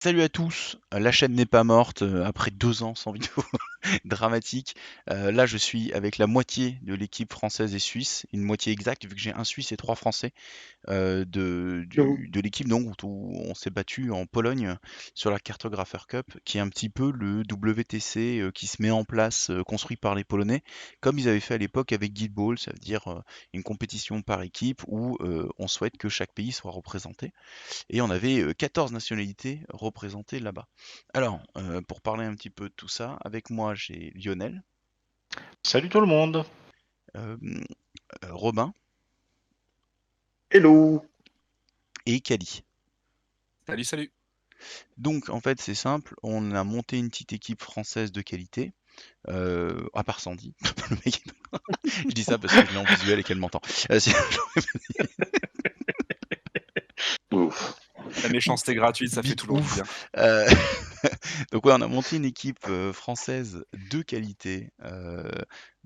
Salut à tous, la chaîne n'est pas morte après 2 ans sans vidéo, dramatique. Là, je suis avec la moitié de l'équipe française et suisse, une moitié exacte vu que j'ai un Suisse et 3 Français Yo. de l'équipe donc où on s'est battu en Pologne sur la Cartographer Cup, qui est un petit peu le WTC qui se met en place, construit par les Polonais, comme ils avaient fait à l'époque avec Guild Ball, ça veut dire une compétition par équipe où on souhaite que chaque pays soit représenté. Et on avait 14 nationalités représentées là-bas. Alors, pour parler un petit peu de tout ça, avec moi j'ai Lionel, Salut tout le monde. euh, Robin Hello. et Kali. Salut, salut. Donc en fait c'est simple, on a monté une petite équipe française de qualité, à part Sandy. Le mec, je dis ça parce que je l'ai en visuel et qu'elle m'entend. Sinon, Ouf. La méchanceté gratuite, ça fait bite toujours du ouf. bien. Euh, Donc ouais, on a monté une équipe française de qualité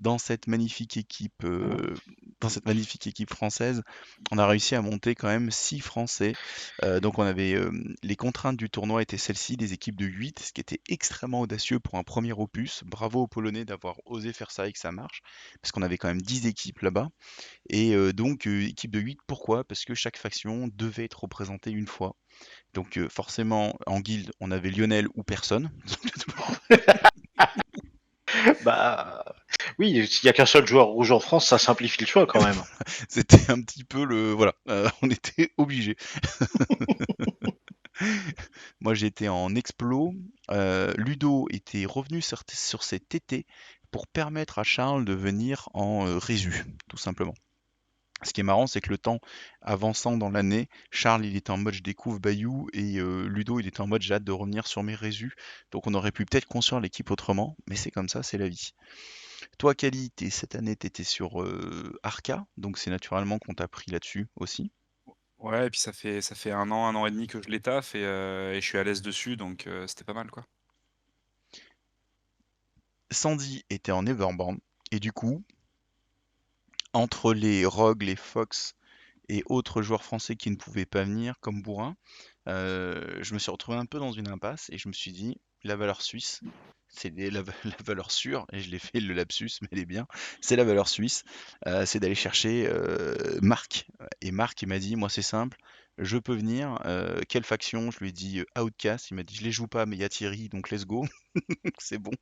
dans cette magnifique équipe, dans cette magnifique équipe française. On a réussi à monter quand même 6 Français. Donc on avait les contraintes du tournoi étaient celles-ci, des équipes de 8, ce qui était extrêmement audacieux pour un premier opus. Bravo aux Polonais d'avoir osé faire ça et que ça marche, parce qu'on avait quand même 10 équipes là-bas. Et donc équipe de 8, pourquoi? Parce que chaque faction devait être représentée une fois. Donc forcément, en guilde, on avait Lionel ou personne. Bah oui, s'il y a qu'un seul joueur rouge en France, ça simplifie le choix quand même. C'était un petit peu le... Voilà, on était obligé. Moi, j'étais en explo. Ludo était revenu sur ses TT pour permettre à Charles de venir en résu, tout simplement. Ce qui est marrant, c'est que le temps avançant dans l'année, Charles il était en mode je découvre Bayou et Ludo il était en mode j'ai hâte de revenir sur mes résus. Donc on aurait pu peut-être construire l'équipe autrement, mais c'est comme ça, c'est la vie. Toi, Kali, cette année, tu étais sur Arca, donc c'est naturellement qu'on t'a pris là-dessus aussi. Ouais, et puis ça fait un an et demi que je l'étaffe et je suis à l'aise dessus, donc c'était pas mal, quoi. Sandy était en Everborn, et du coup, entre les Rogues, les Fox et autres joueurs français qui ne pouvaient pas venir, comme Bourrin, je me suis retrouvé un peu dans une impasse et je me suis dit, la valeur suisse, la valeur sûre, et je l'ai fait le lapsus, mais elle est bien, c'est la valeur suisse, c'est d'aller chercher Marc. Et Marc, il m'a dit, moi c'est simple, je peux venir, quelle faction? Je lui ai dit Outcast, il m'a dit, je les joue pas, mais il y a Thierry, donc let's go, c'est bon.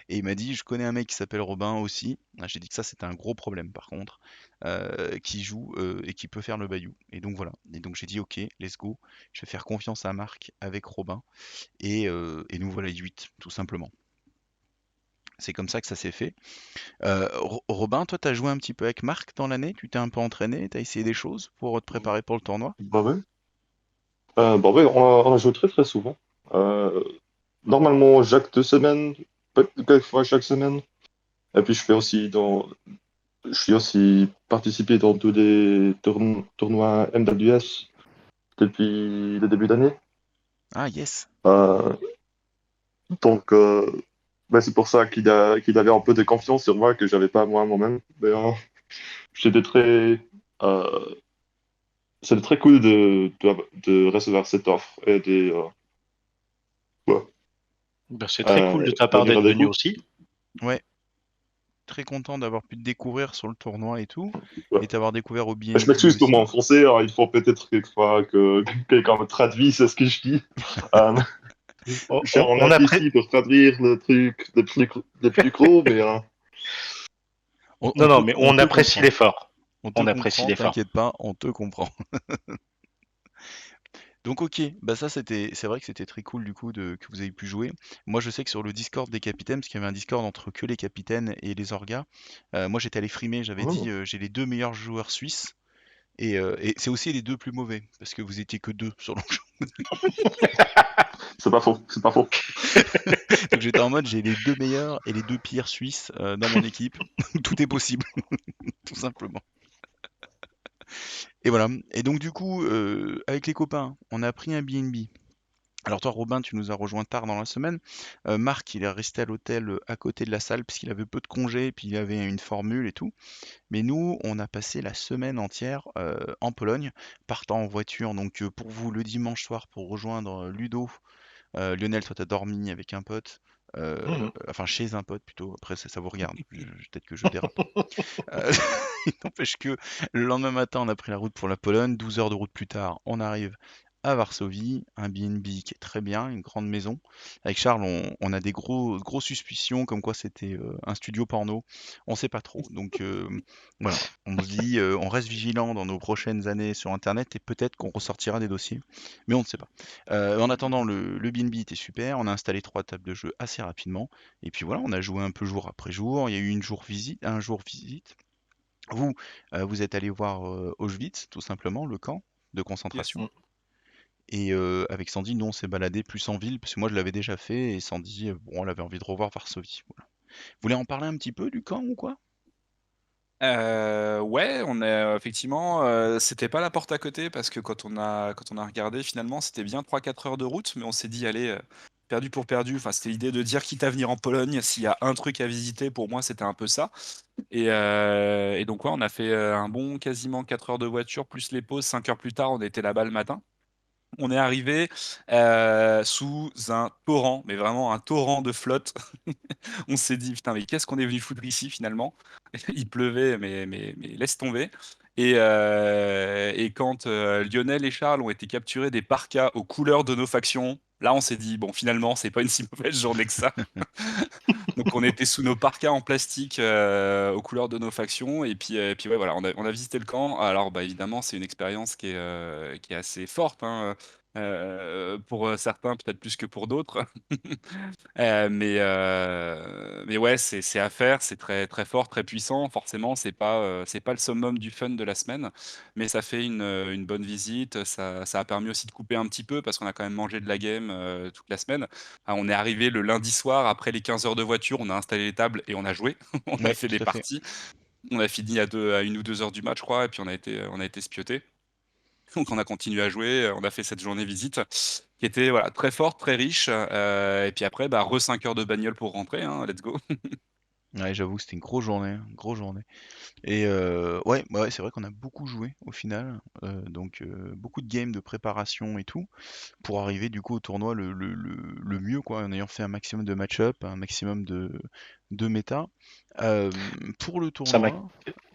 Et il m'a dit, je connais un mec qui s'appelle Robin aussi. Ah, j'ai dit que ça c'était un gros problème par contre, qui joue et qui peut faire le Bayou. Et donc voilà. Et donc j'ai dit ok, let's go. Je vais faire confiance à Marc avec Robin. Et nous voilà 8, tout simplement. C'est comme ça que ça s'est fait. Robin, toi t'as joué un petit peu avec Marc dans l'année, tu t'es un peu entraîné, t'as essayé des choses pour te préparer pour le tournoi? Bah ouais. Bah ouais, on a joué très très souvent. Euh, Normalement, chaque 2 semaines, quelquefois chaque semaine. Et puis je suis aussi participé dans tous les tournois MWS depuis le début d'année. Ah yes. Euh, donc, bah, c'est pour ça qu'il avait un peu de confiance sur moi que j'avais pas moi-même. Mais, c'était très, euh, c'était très cool de recevoir cette offre et ouais, Ben, c'est très cool de ta part venir d'être avec venu vous. aussi. Ouais, très content d'avoir pu te découvrir sur le tournoi et tout, Ouais. et t'avoir découvert au Je BNB m'excuse pour aussi. mon français, hein, il faut peut-être quelquefois que quelqu'un me traduise ce que je dis. Euh, on On est appré- ici pour traduire le truc le plus gros, mais On Non, non, te, mais on on te apprécie comprend. l'effort. On te On apprécie comprend, l'effort. t'inquiète pas, on te comprend. Donc ok, bah ça c'est vrai que c'était très cool du coup que vous avez pu jouer. Moi je sais que sur le Discord des capitaines, parce qu'il y avait un Discord entre que les capitaines et les orgas, moi j'étais allé frimer, j'avais dit oh, j'ai les 2 meilleurs joueurs suisses et c'est aussi les 2 plus mauvais parce que vous étiez que 2 sur le jeu. c'est pas faux, c'est pas faux. Donc j'étais en mode j'ai les 2 meilleurs et les 2 pires suisses dans mon équipe. Tout est possible, tout simplement. Et voilà. Et donc du coup avec les copains, on a pris un BNB. Alors toi, Robin, tu nous as rejoint tard dans la semaine. Marc, il est resté à l'hôtel à côté de la salle parce qu'il avait peu de congés et puis il avait une formule et tout. Mais nous, on a passé la semaine entière en Pologne, partant en voiture. Donc pour vous, le dimanche soir, pour rejoindre Ludo, Lionel, toi, t'as dormi avec un pote. Mhm. Enfin, chez un pote plutôt. Après, ça vous regarde. Peut-être que je dérape. Euh, il n'empêche que le lendemain matin, on a pris la route pour la Pologne. 12 heures de route plus tard, on arrive à Varsovie, un B&B qui est très bien, une grande maison. Avec Charles, on a des grosses suspicions comme quoi c'était un studio porno. On sait pas trop. Donc voilà, on se dit, on reste vigilant dans nos prochaines années sur Internet et peut-être qu'on ressortira des dossiers, mais on ne sait pas. En attendant, le B&B était super. On a installé 3 tables de jeu assez rapidement. Et puis voilà, on a joué un peu jour après jour. Il y a eu un jour visite. Vous, vous êtes allé voir Auschwitz, tout simplement, le camp de Yes. concentration. Et avec Sandy, nous, on s'est baladé plus en ville, parce que moi, je l'avais déjà fait, et Sandy, bon, elle avait envie de revoir Varsovie. Voilà. Vous voulez en parler un petit peu du camp ou quoi? Ouais, on est effectivement, c'était pas la porte à côté parce que quand on a regardé finalement, c'était bien 3-4 heures de route, mais on s'est dit: «Allez, perdu pour perdu». Enfin, c'était l'idée de dire quitte à venir en Pologne, s'il y a un truc à visiter, pour moi, c'était un peu ça et donc ouais, on a fait, un bon quasiment 4 heures de voiture plus les pauses, 5 heures plus tard, on était là-bas le matin. On est arrivé sous un torrent, mais vraiment un torrent de flotte. On s'est dit: «Putain, mais qu'est-ce qu'on est venu foutre ici finalement?» Il pleuvait, mais laisse tomber et quand, Lionel et Charles ont été capturés des parkas aux couleurs de nos factions, là, on s'est dit: «Bon, finalement, c'est pas une si mauvaise journée que ça». Donc on était sous nos parkas en plastique, aux couleurs de nos factions et puis ouais, voilà, on a visité le camp. Alors, bah, évidemment, c'est une expérience qui est assez forte, hein, pour, certains, peut-être plus que pour d'autres. Mais ouais, c'est à faire, c'est très, très fort, très puissant. Forcément, c'est pas le summum du fun de la semaine, mais ça fait une bonne visite. Ça a permis aussi de couper un petit peu parce qu'on a quand même mangé de la game, toute la semaine. On est arrivé le lundi soir après les 15 heures de voiture, on a installé les tables et on a joué. On a Oui, fait des tout à fait. parties. On a fini à 1 ou 2 heures du match, je crois, et puis on a été spiotés. Donc on a continué à jouer, on a fait cette journée visite qui était, voilà, très forte, très riche, et puis après, bah, 5 heures de bagnole pour rentrer, hein, let's go. Ouais, j'avoue, c'était une grosse journée, hein, grosse journée. Et ouais, bah ouais, c'est vrai qu'on a beaucoup joué au final, donc beaucoup de games de préparation et tout, pour arriver du coup au tournoi le mieux, quoi, en ayant fait un maximum de match-up, un maximum de méta. Pour le Ça m'a tournoi,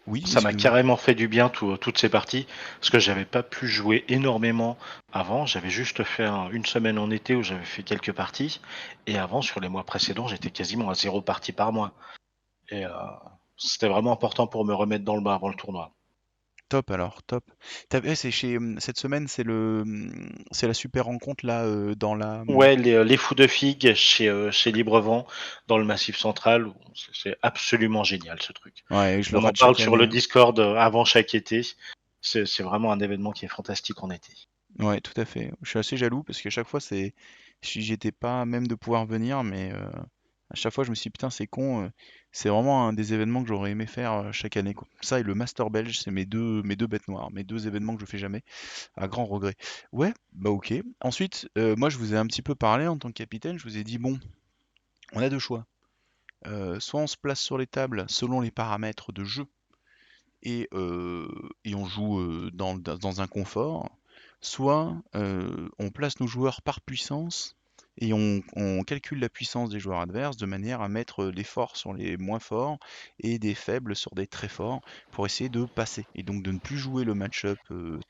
oui, ça m'a excuse-moi. carrément fait du bien toutes ces parties, parce que j'avais pas pu jouer énormément avant. J'avais juste fait une semaine en été où j'avais fait quelques parties, et avant, sur les mois précédents, j'étais quasiment à 0 partie par mois. Et c'était vraiment important pour me remettre dans le bain avant le tournoi. Top alors, top. C'est chez cette semaine, c'est la super rencontre là dans la. Ouais, les fous de figues chez Librevent, dans le Massif Central, c'est absolument génial ce truc. Ouais, je le On en rate parle chaque sur année, le hein. Discord avant chaque été. C'est vraiment un événement qui est fantastique en été. Ouais, tout à fait. Je suis assez jaloux parce qu'à chaque fois, si j'étais pas même de pouvoir venir, mais à chaque fois, je me suis dit, putain, c'est con. C'est vraiment un des événements que j'aurais aimé faire chaque année, quoi. Ça et le Master Belge, c'est mes deux bêtes noires, mes deux événements que je fais jamais, à grand regret. Ouais, bah ok. Ensuite, moi, je vous ai un petit peu parlé en tant que capitaine. Je vous ai dit, bon, on a deux choix. Soit on se place sur les tables selon les paramètres de jeu et, et on joue dans un confort, soit on place nos joueurs par puissance et on calcule la puissance des joueurs adverses de manière à mettre les forts sur les moins forts et des faibles sur des très forts pour essayer de passer. Et donc de ne plus jouer le match-up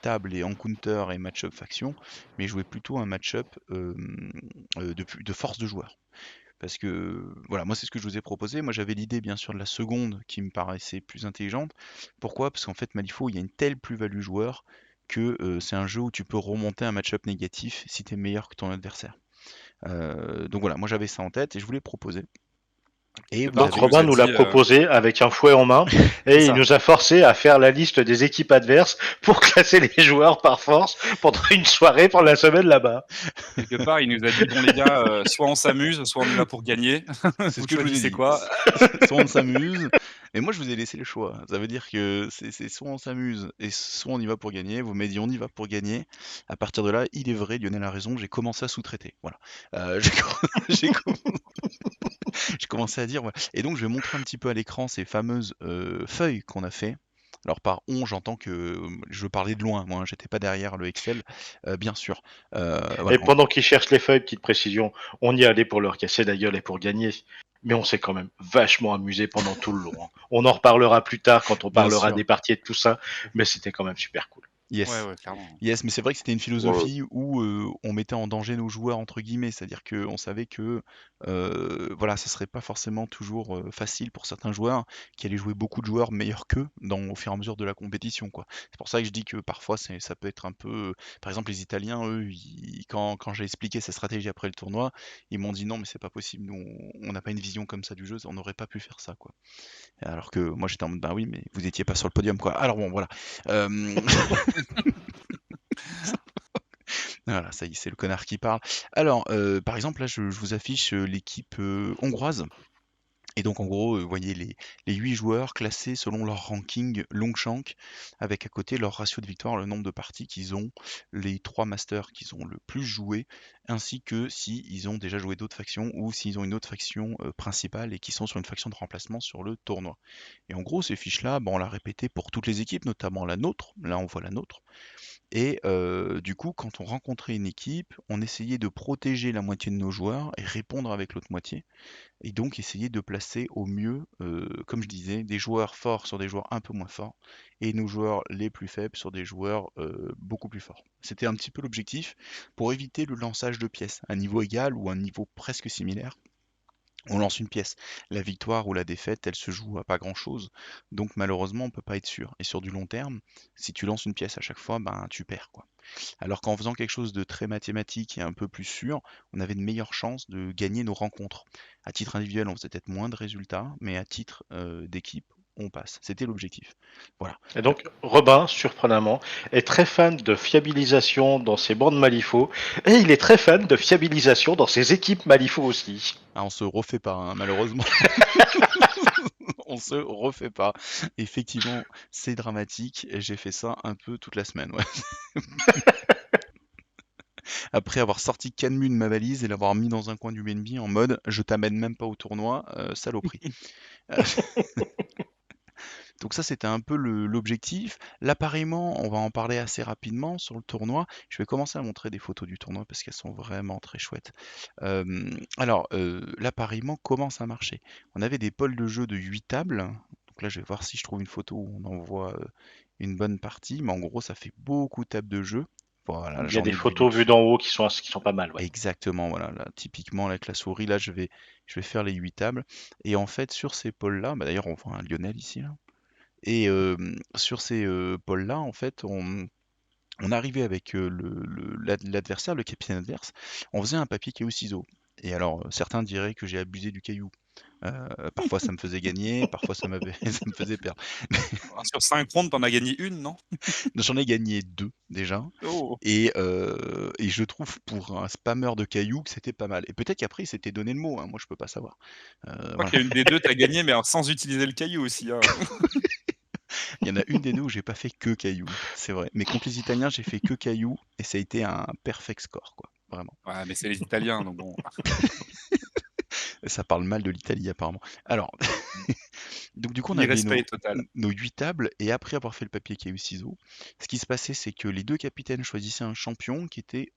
table et encounter et match-up faction, mais jouer plutôt un match-up de force de joueurs. Parce que, voilà, moi c'est ce que je vous ai proposé. Moi j'avais l'idée bien sûr de la seconde qui me paraissait plus intelligente. Pourquoi? Parce qu'en fait Malifaux, il y a une telle plus-value joueur que c'est un jeu où tu peux remonter un match-up négatif si tu es meilleur que ton adversaire. Donc voilà, moi j'avais ça en tête et je voulais proposer. Et Quelque vous part, Donc tu avez... nous Robin as nous l'a dit, proposé avec un fouet en main, c'est et il ça. nous a forcé à faire la liste des équipes adverses pour classer les joueurs par force pendant une soirée pendant la semaine là-bas. Quelque part, il nous a dit: «Bon les gars, soit on s'amuse, soit on y va pour gagner. C'est ce Vous que je vous ai choisissez dit. quoi?» Soit on s'amuse, Mais moi, je vous ai laissé le choix. Ça veut dire que c'est soit on s'amuse et soit on y va pour gagner. Vous m'avez dit on y va pour gagner. À partir de là, il est vrai, Lionel a raison, j'ai commencé à sous-traiter. Voilà. J'ai j'ai j'ai commencé à dire, voilà. Et donc, je vais montrer un petit peu à l'écran ces fameuses feuilles qu'on a fait. Alors par on, j'entends que je parlais de loin, moi, hein, j'étais pas derrière le Excel, bien sûr. Et Voilà. pendant qu'ils cherchent les feuilles, petite précision, on y allait pour leur casser la gueule et pour gagner. Mais on s'est quand même vachement amusé pendant tout le long, hein. On en reparlera plus tard quand on Bien parlera sûr. des parties et de tout ça, mais c'était quand même super cool. Ouais, Yes. ouais, clairement. Yes, mais c'est vrai que c'était une Ouais. philosophie où on mettait en danger nos joueurs entre guillemets, c'est-à-dire qu'on savait que voilà, ça serait pas forcément toujours facile pour certains joueurs qui allaient jouer beaucoup de joueurs meilleurs qu'eux au fur et à mesure de la compétition, quoi. C'est pour ça que je dis que parfois ça peut être un peu, par exemple les Italiens, eux, quand j'ai expliqué cette stratégie après le tournoi, ils m'ont dit non mais c'est pas possible, nous on n'a pas une vision comme ça du jeu, on n'aurait pas pu faire ça, quoi. Alors que moi j'étais en mode bah oui mais vous étiez pas sur le podium, quoi. Alors bon voilà. Euh, Voilà, ça y est, c'est le connard qui parle. Alors, par exemple, là, je vous affiche l'équipe hongroise. Et donc, en gros, vous voyez les 8 joueurs classés selon leur ranking Longshank, avec à côté leur ratio de victoire, le nombre de parties qu'ils ont, les 3 masters qu'ils ont le plus joué, ainsi que si ils ont déjà joué d'autres factions ou s'ils ont une autre faction principale et qui sont sur une faction de remplacement sur le tournoi. Et en gros, ces fiches-là, bon, on l'a répété pour toutes les équipes, notamment la nôtre. Là, on voit la nôtre. Et du coup, quand on rencontrait une équipe, on essayait de protéger la moitié de nos joueurs et répondre avec l'autre moitié. Et donc essayer de placer au mieux, comme je disais, des joueurs forts sur des joueurs un peu moins forts et nos joueurs les plus faibles sur des joueurs beaucoup plus forts. C'était un petit peu l'objectif pour éviter le lançage de pièces à niveau égal ou à un niveau presque similaire. On lance une pièce. La victoire ou la défaite, elle se joue à pas grand-chose. Donc malheureusement, on peut pas être sûr. Et sur du long terme, si tu lances une pièce à chaque fois, ben tu perds, quoi. Alors qu'en faisant quelque chose de très mathématique et un peu plus sûr, on avait de meilleures chances de gagner nos rencontres. À titre individuel, on faisait peut-être moins de résultats, mais à titre d'équipe, on passe. C'était l'objectif. Voilà. Et donc, Robin, surprenamment, est très fan de fiabilisation dans ses bandes Malifaux, et il est très fan de fiabilisation dans ses équipes Malifaux aussi. Ah, on se refait pas, hein, malheureusement. On se refait pas. Effectivement, c'est dramatique. Et j'ai fait ça un peu toute la semaine. Ouais. Après avoir sorti Canmu de ma valise et l'avoir mis dans un coin du BNB en mode je t'amène même pas au tournoi, saloperie. Euh, Donc ça, c'était un peu l'objectif. L'appareillement, on va en parler assez rapidement sur le tournoi. Je vais commencer à montrer des photos du tournoi parce qu'elles sont vraiment très chouettes. Alors, l'appareillement, comment ça marchait? On avait des pôles de jeu de 8 tables. Donc là, je vais voir si je trouve une photo où on en voit une bonne partie. Mais en gros, ça fait beaucoup de tables de jeu. Voilà, là, Il y a j'en des ai vu photos vues dessus. d'en haut qui sont pas mal, ouais. Exactement, voilà, là, typiquement avec la souris, là, je vais faire les 8 tables. Et en fait, sur ces pôles-là, bah, d'ailleurs, on voit un Lionel ici, là. Et sur ces pôles-là, en fait, on arrivait avec l'adversaire, le capitaine adverse, on faisait un papier caillou ciseaux. Et alors, certains diraient que j'ai abusé du caillou. Parfois, ça me faisait gagner, parfois, ça me faisait perdre. Sur 5 rondes, t'en as gagné une, non? J'en ai gagné 2 déjà. Oh! Et je trouve pour un spammeur de cailloux que c'était pas mal. Et peut-être qu'après, il s'était donné le mot, hein, moi je peux pas savoir. Je crois Voilà. qu'il y a une des deux, t'as gagné, mais alors sans utiliser le caillou aussi, hein. Il y en a une des deux où j'ai pas fait que cailloux, c'est vrai. Mais contre les Italiens, j'ai fait que cailloux et ça a été un perfect score, quoi. Vraiment. Ouais, mais c'est les Italiens, donc bon. Ça parle mal de l'Italie apparemment. Alors, donc du coup, on avait Irrespect total. nos 8 tables et après avoir fait le papier caillou ciseaux, ce qui se passait, c'est que les deux capitaines choisissaient un champion qui était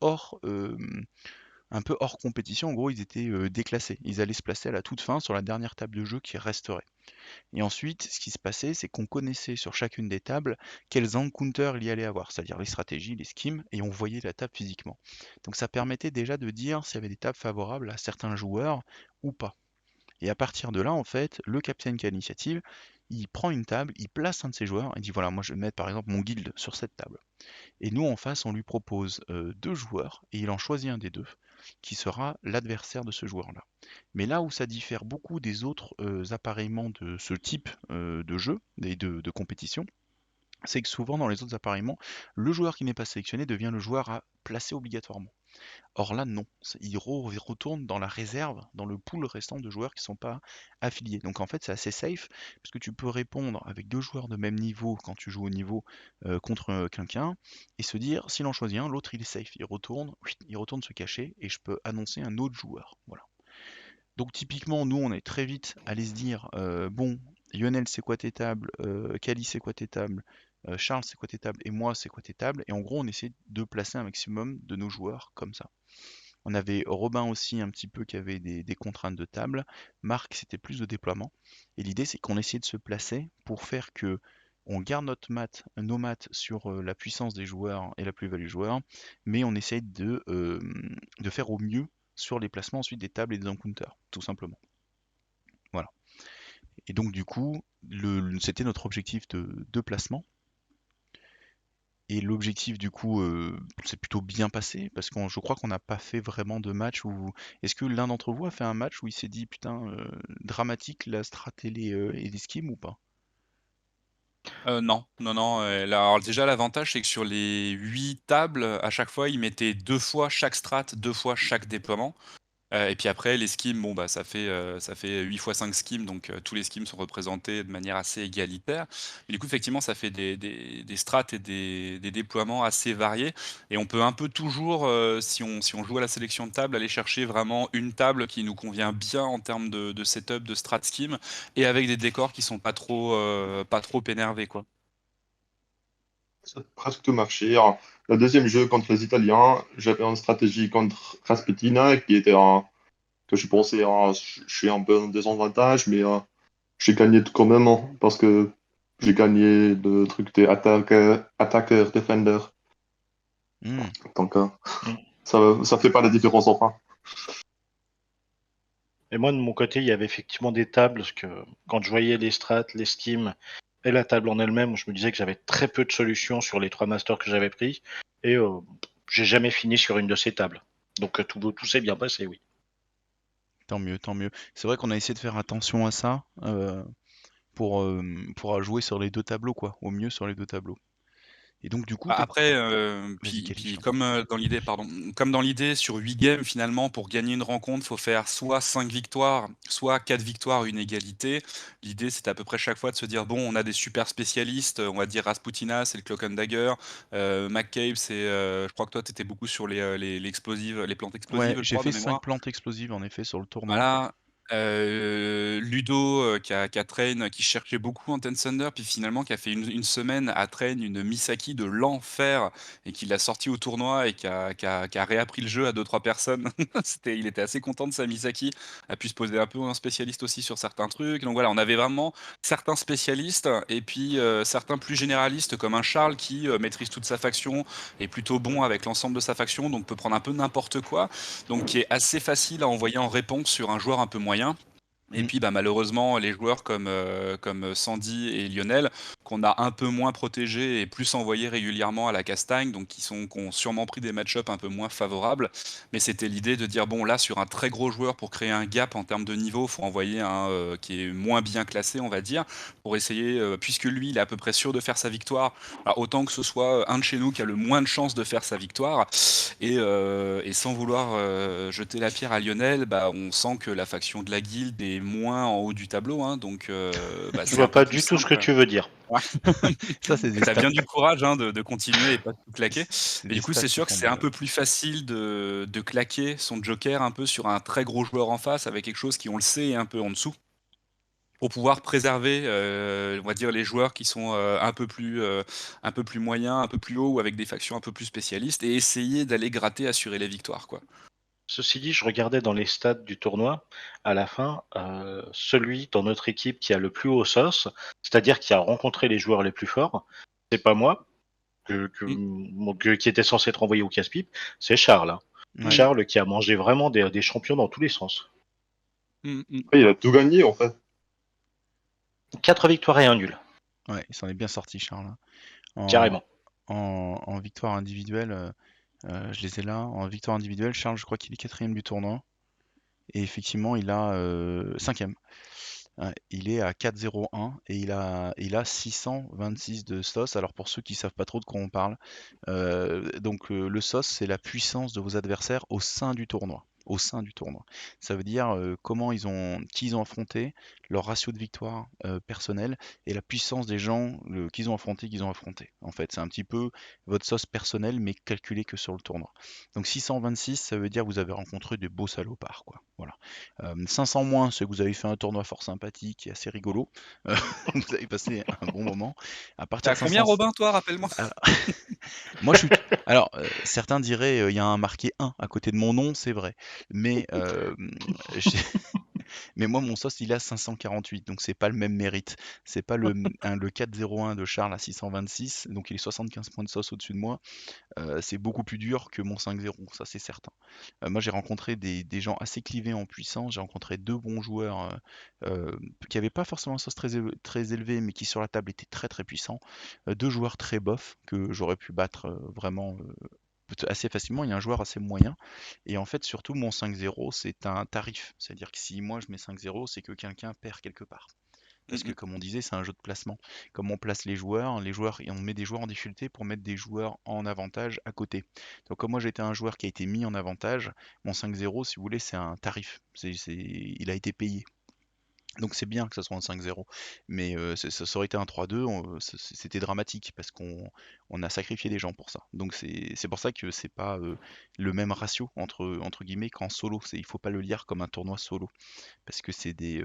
un peu hors compétition. En gros, ils étaient déclassés. Ils allaient se placer à la toute fin sur la dernière table de jeu qui resterait. Et ensuite, ce qui se passait, c'est qu'on connaissait sur chacune des tables quels encounters il y allait avoir, c'est-à-dire les stratégies, les schemes, et on voyait la table physiquement. Donc ça permettait déjà de dire s'il y avait des tables favorables à certains joueurs ou pas. Et à partir de là, en fait, le capitaine qui a l'initiative, il prend une table, il place un de ses joueurs, et dit voilà, moi je vais mettre par exemple mon guild sur cette table. Et nous, en face, on lui propose deux joueurs, et il en choisit un des deux, qui sera l'adversaire de ce joueur-là. Mais là où ça diffère beaucoup des autres appareillements de ce type de jeu, et de compétition, c'est que souvent dans les autres appareillements, le joueur qui n'est pas sélectionné devient le joueur à placer obligatoirement. Or là, non, ils retournent dans la réserve, dans le pool restant de joueurs qui sont pas affiliés. Donc en fait, c'est assez safe, parce que tu peux répondre avec 2 joueurs de même niveau quand tu joues au niveau contre quelqu'un, et se dire, s'il en choisit un, l'autre il est safe. Il retourne se cacher, et je peux annoncer un autre joueur. Voilà. Donc typiquement, nous, on est très vite allé se dire, bon, Lionel, c'est quoi tes tables? Kali, c'est quoi tes tables? Charles, c'est quoi tes tables? Et moi, c'est quoi tes tables? Et en gros, on essaie de placer un maximum de nos joueurs comme ça. On avait Robin aussi un petit peu qui avait des contraintes de table. Marc, c'était plus de déploiement. Et l'idée, c'est qu'on essayait de se placer pour faire que on garde nos maths sur la puissance des joueurs et la plus-value joueurs, mais on essaye de faire au mieux sur les placements ensuite des tables et des encounters, tout simplement. Voilà. Et donc du coup, c'était notre objectif de placement. Et l'objectif du coup, c'est plutôt bien passé parce que je crois qu'on n'a pas fait vraiment de match où. Est-ce que l'un d'entre vous a fait un match où il s'est dit putain dramatique la strat et les skims ou pas? Non, non, non, alors déjà l'avantage c'est que sur les 8 tables, à chaque fois, ils mettaient 2 fois chaque strat, 2 fois chaque déploiement. Et puis après les skims, bon bah ça fait 8 fois 5 skims, donc tous les skims sont représentés de manière assez égalitaire. Mais du coup effectivement ça fait des strats et des déploiements assez variés et on peut un peu toujours, si on joue à la sélection de table, aller chercher vraiment une table qui nous convient bien en termes de setup, de strat scheme et avec des décors qui sont pas trop énervés, quoi. Ça a presque tout marché. Alors, le deuxième jeu contre les Italiens, j'avais une stratégie contre Rasputina qui était que je pensais, je suis un peu en désavantage, mais j'ai gagné quand même parce que j'ai gagné le truc des attaqueur, defender. Hmm. Donc, Mm. ça fait pas la différence enfin. Et moi, de mon côté, il y avait effectivement des tables, parce que quand je voyais les strats, les skims et la table en elle-même, je me disais que j'avais très peu de solutions sur les 3 masters que j'avais pris, et j'ai jamais fini sur une de ces tables. Donc tout s'est bien passé, oui. Tant mieux, tant mieux. C'est vrai qu'on a essayé de faire attention à ça pour jouer sur les deux tableaux quoi, au mieux sur les deux tableaux. Et donc du coup, Après, vas-y puis Kali, je puis t'en prie. comme, dans l'idée pardon, comme dans l'idée sur 8 games finalement pour gagner une rencontre, faut faire soit 5 victoires, soit 4 victoires, une égalité. L'idée c'était à peu près chaque fois de se dire: «Bon, on a des super spécialistes», on va dire Rasputina, c'est le Cloak and Dagger, McCabe c'est, je crois que toi tu étais beaucoup sur les plantes Ouais, explosives, je j'ai crois de fait 5 mémoire. plantes explosives en effet sur le tournoi. Voilà, Ludo, qui a train, qui cherchait beaucoup en Thunder, puis finalement qui a fait une semaine à train une Misaki de l'enfer et qui l'a sortie au tournoi et qui a réappris le jeu à deux trois personnes. Il était assez content de sa Misaki, a pu se poser un peu en spécialiste aussi sur certains trucs. Donc voilà, on avait vraiment certains spécialistes et puis, certains plus généralistes comme un Charles qui, maîtrise toute sa faction, est plutôt bon avec l'ensemble de sa faction, donc peut prendre un peu n'importe quoi donc qui est assez facile à envoyer en réponse sur un joueur un peu moyen. Et Hmm. puis bah, malheureusement, les joueurs comme Sandy et Lionel, qu'on a un peu moins protégés et plus envoyés régulièrement à la castagne, donc qui ont sûrement pris des match-ups un peu moins favorables. Mais c'était l'idée de dire, bon là, sur un très gros joueur, pour créer un gap en termes de niveau, il faut envoyer un qui est moins bien classé, on va dire, pour essayer, puisque lui, il est à peu près sûr de faire sa victoire, alors autant que ce soit un de chez nous qui a le moins de chances de faire sa victoire. Et sans vouloir jeter la pierre à Lionel, bah, on sent que la faction de la guilde est moins en haut du tableau, hein, donc bah, Je c'est un vois peu pas plus du tout ce que simple. tu veux dire. Ouais. Ça, c'est des T'as stats, bien du courage hein, de continuer et pas de tout claquer. c'est Mais des du coup, stats c'est qui sûr que font c'est un mal. peu plus facile de claquer son joker un peu sur un très gros joueur en face avec quelque chose qui, on le sait, est un peu en dessous pour pouvoir préserver, on va dire les joueurs qui sont, un peu plus moyens, un peu plus hauts ou avec des factions un peu plus spécialistes et essayer d'aller gratter, assurer les victoires, quoi. Ceci dit, je regardais dans les stats du tournoi, à la fin, celui dans notre équipe qui a le plus haut sauce, c'est-à-dire qui a rencontré les joueurs les plus forts, c'est pas moi, Mmh. qui était censé être envoyé au casse-pipe, c'est Charles, hein. Ouais, Mmh. Charles qui a mangé vraiment des champions dans tous les sens. Mmh mh. Ouais, il a tout gagné en fait. 4 victoires et un nul, ouais, il s'en est bien sorti Charles, hein. En, carrément. en victoire individuelle, je les ai là. En victoire individuelle, Charles, je crois qu'il est quatrième du tournoi. Et effectivement, il a cinquième. Ouais, il est à 4,01 et il a 626 de sauce. Alors pour ceux qui savent pas trop de quoi on parle, donc le sauce, c'est la puissance de vos adversaires au sein du tournoi. Au sein du tournoi. Ça veut dire qui ils ont affronté, leur ratio de victoire personnel et la puissance des gens qu'ils ont affronté. En fait, c'est un petit peu votre sauce personnelle, mais calculée que sur le tournoi. Donc 626, ça veut dire que vous avez rencontré des beaux salopards, quoi. Voilà. 500 moins, c'est que vous avez fait un tournoi fort sympathique et assez rigolo. Euh, vous avez passé un bon moment. À T'es partir à de combien, 500, Robin, toi, rappelle-moi? alors, moi je suis. Alors, certains diraient il y a un marqué 1 à côté de mon nom, c'est vrai. Mais j'ai- mais moi, mon sauce, il est à 548, donc c'est pas le même mérite. C'est pas le 401 de Charles à 626, donc il est 75 points de sauce au-dessus de moi. C'est beaucoup plus dur que mon 5-0, ça c'est certain. Moi, j'ai rencontré des gens assez clivés en puissance. J'ai rencontré deux bons joueurs qui n'avaient pas forcément un sauce très élevé, mais qui sur la table étaient très très puissants. Deux joueurs très bofs que j'aurais pu battre vraiment assez facilement. Il y a un joueur assez moyen. Et en fait, surtout, mon 5-0, c'est un tarif. C'est-à-dire que si moi je mets 5-0, c'est que quelqu'un perd quelque part. Parce que Mhm. comme on disait, c'est un jeu de placement. Comme on place les joueurs, et on met des joueurs en difficulté pour mettre des joueurs en avantage à côté. Donc comme moi j'étais un joueur qui a été mis en avantage, mon 5-0, si vous voulez, c'est un tarif. Il a été payé. Donc c'est bien que ça soit un 5-0, mais ça aurait été un 3-2, c'était dramatique parce qu'on a sacrifié des gens pour ça. Donc c'est pour ça que c'est pas le même ratio entre guillemets qu'en solo. Il faut pas le lire comme un tournoi solo parce que c'est des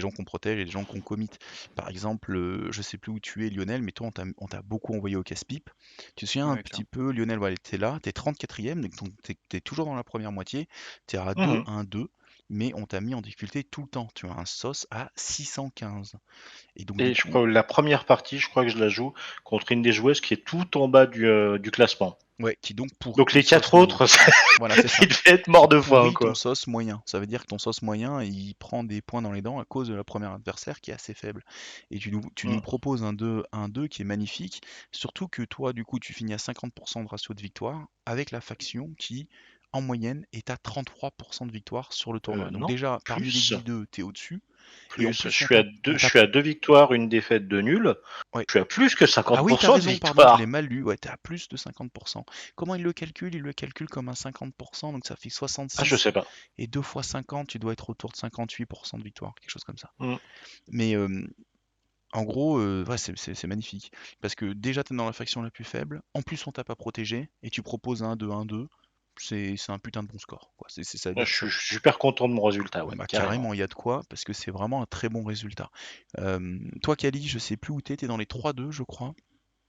gens qu'on protège et des gens qu'on commit. Par exemple, je sais plus où tu es Lionel, mais toi on t'a beaucoup envoyé au casse-pipe. Tu te souviens un Ouais, petit clairement. peu, Lionel, ouais, t'es là, t'es 34e, donc t'es toujours dans la première moitié, t'es à Mhm. 2-1-2, mais on t'a mis en difficulté tout le temps. Tu as un sauce à 615. Et donc du Et je coup, crois la première partie, je crois que je la joue contre une des joueuses qui est tout en bas du classement. ouais, qui donc pourrit Donc ton les sauce quatre moyen. autres, Voilà, c'est ça. ils devaient être Qui morts de faim, pourrit ton quoi. sauce moyen. Ça veut dire que ton sauce moyen, il prend des points dans les dents à cause de la première adversaire qui est assez faible. Et tu nous Mm. proposes un 2 qui est magnifique. Surtout que toi, du coup, tu finis à 50% de ratio de victoire avec la faction qui, en moyenne, est à 33% de victoire sur le tournoi. Donc Non, déjà, parmi les plus. guildes, t'es au-dessus. Et en Plus. plus, on tape. Je suis à deux victoires, une défaite, de nul. Ouais. Je suis à plus que Ah oui, t'as 50% de raison, pardon, je l'ai victoire. mal lu. Ouais, t'es à plus de 50%. Comment il le calcule? Il le calcule comme un 50%, donc ça fait Ah, je 66. sais pas. Et 2 fois 50, tu dois être autour de 58% de victoire, quelque chose comme ça. Mm. Mais en gros, ouais, c'est magnifique. Parce que déjà, t'es dans la faction la plus faible. En plus, on t'a pas protégé. Et tu proposes un 2-1-2. C'est un putain de bon score, quoi. Ça veut Je dire que ça. suis je suis super content de mon résultat, ouais, Bah, carrément. carrément, il y a de quoi, parce que c'est vraiment un très bon résultat. Toi, Kali, je sais plus où t'es dans les 3-2, je crois.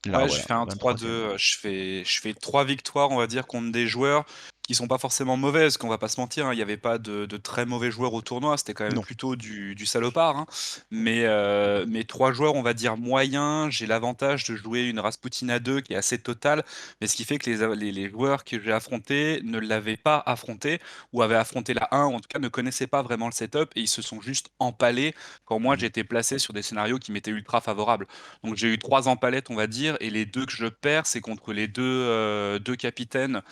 Là, Ouais, je voilà, fais un 3-2. 23e. Je fais 3 victoires, on va dire, contre des joueurs qui sont pas forcément mauvaises, qu'on va pas se mentir, hein. Il n'y avait pas de très mauvais joueurs au tournoi, c'était quand même Non. plutôt du salopard, hein. Mais 3 joueurs, on va dire, moyens. J'ai l'avantage de jouer une Rasputin à 2 qui est assez totale, mais ce qui fait que les joueurs que j'ai affrontés ne l'avaient pas affronté, ou avaient affronté la 1, ou en tout cas ne connaissaient pas vraiment le setup, et ils se sont juste empalés quand moi Mm. j'étais placé sur des scénarios qui m'étaient ultra favorables. Donc j'ai eu 3 empalettes, on va dire, et les 2 que je perds, c'est contre les deux capitaines,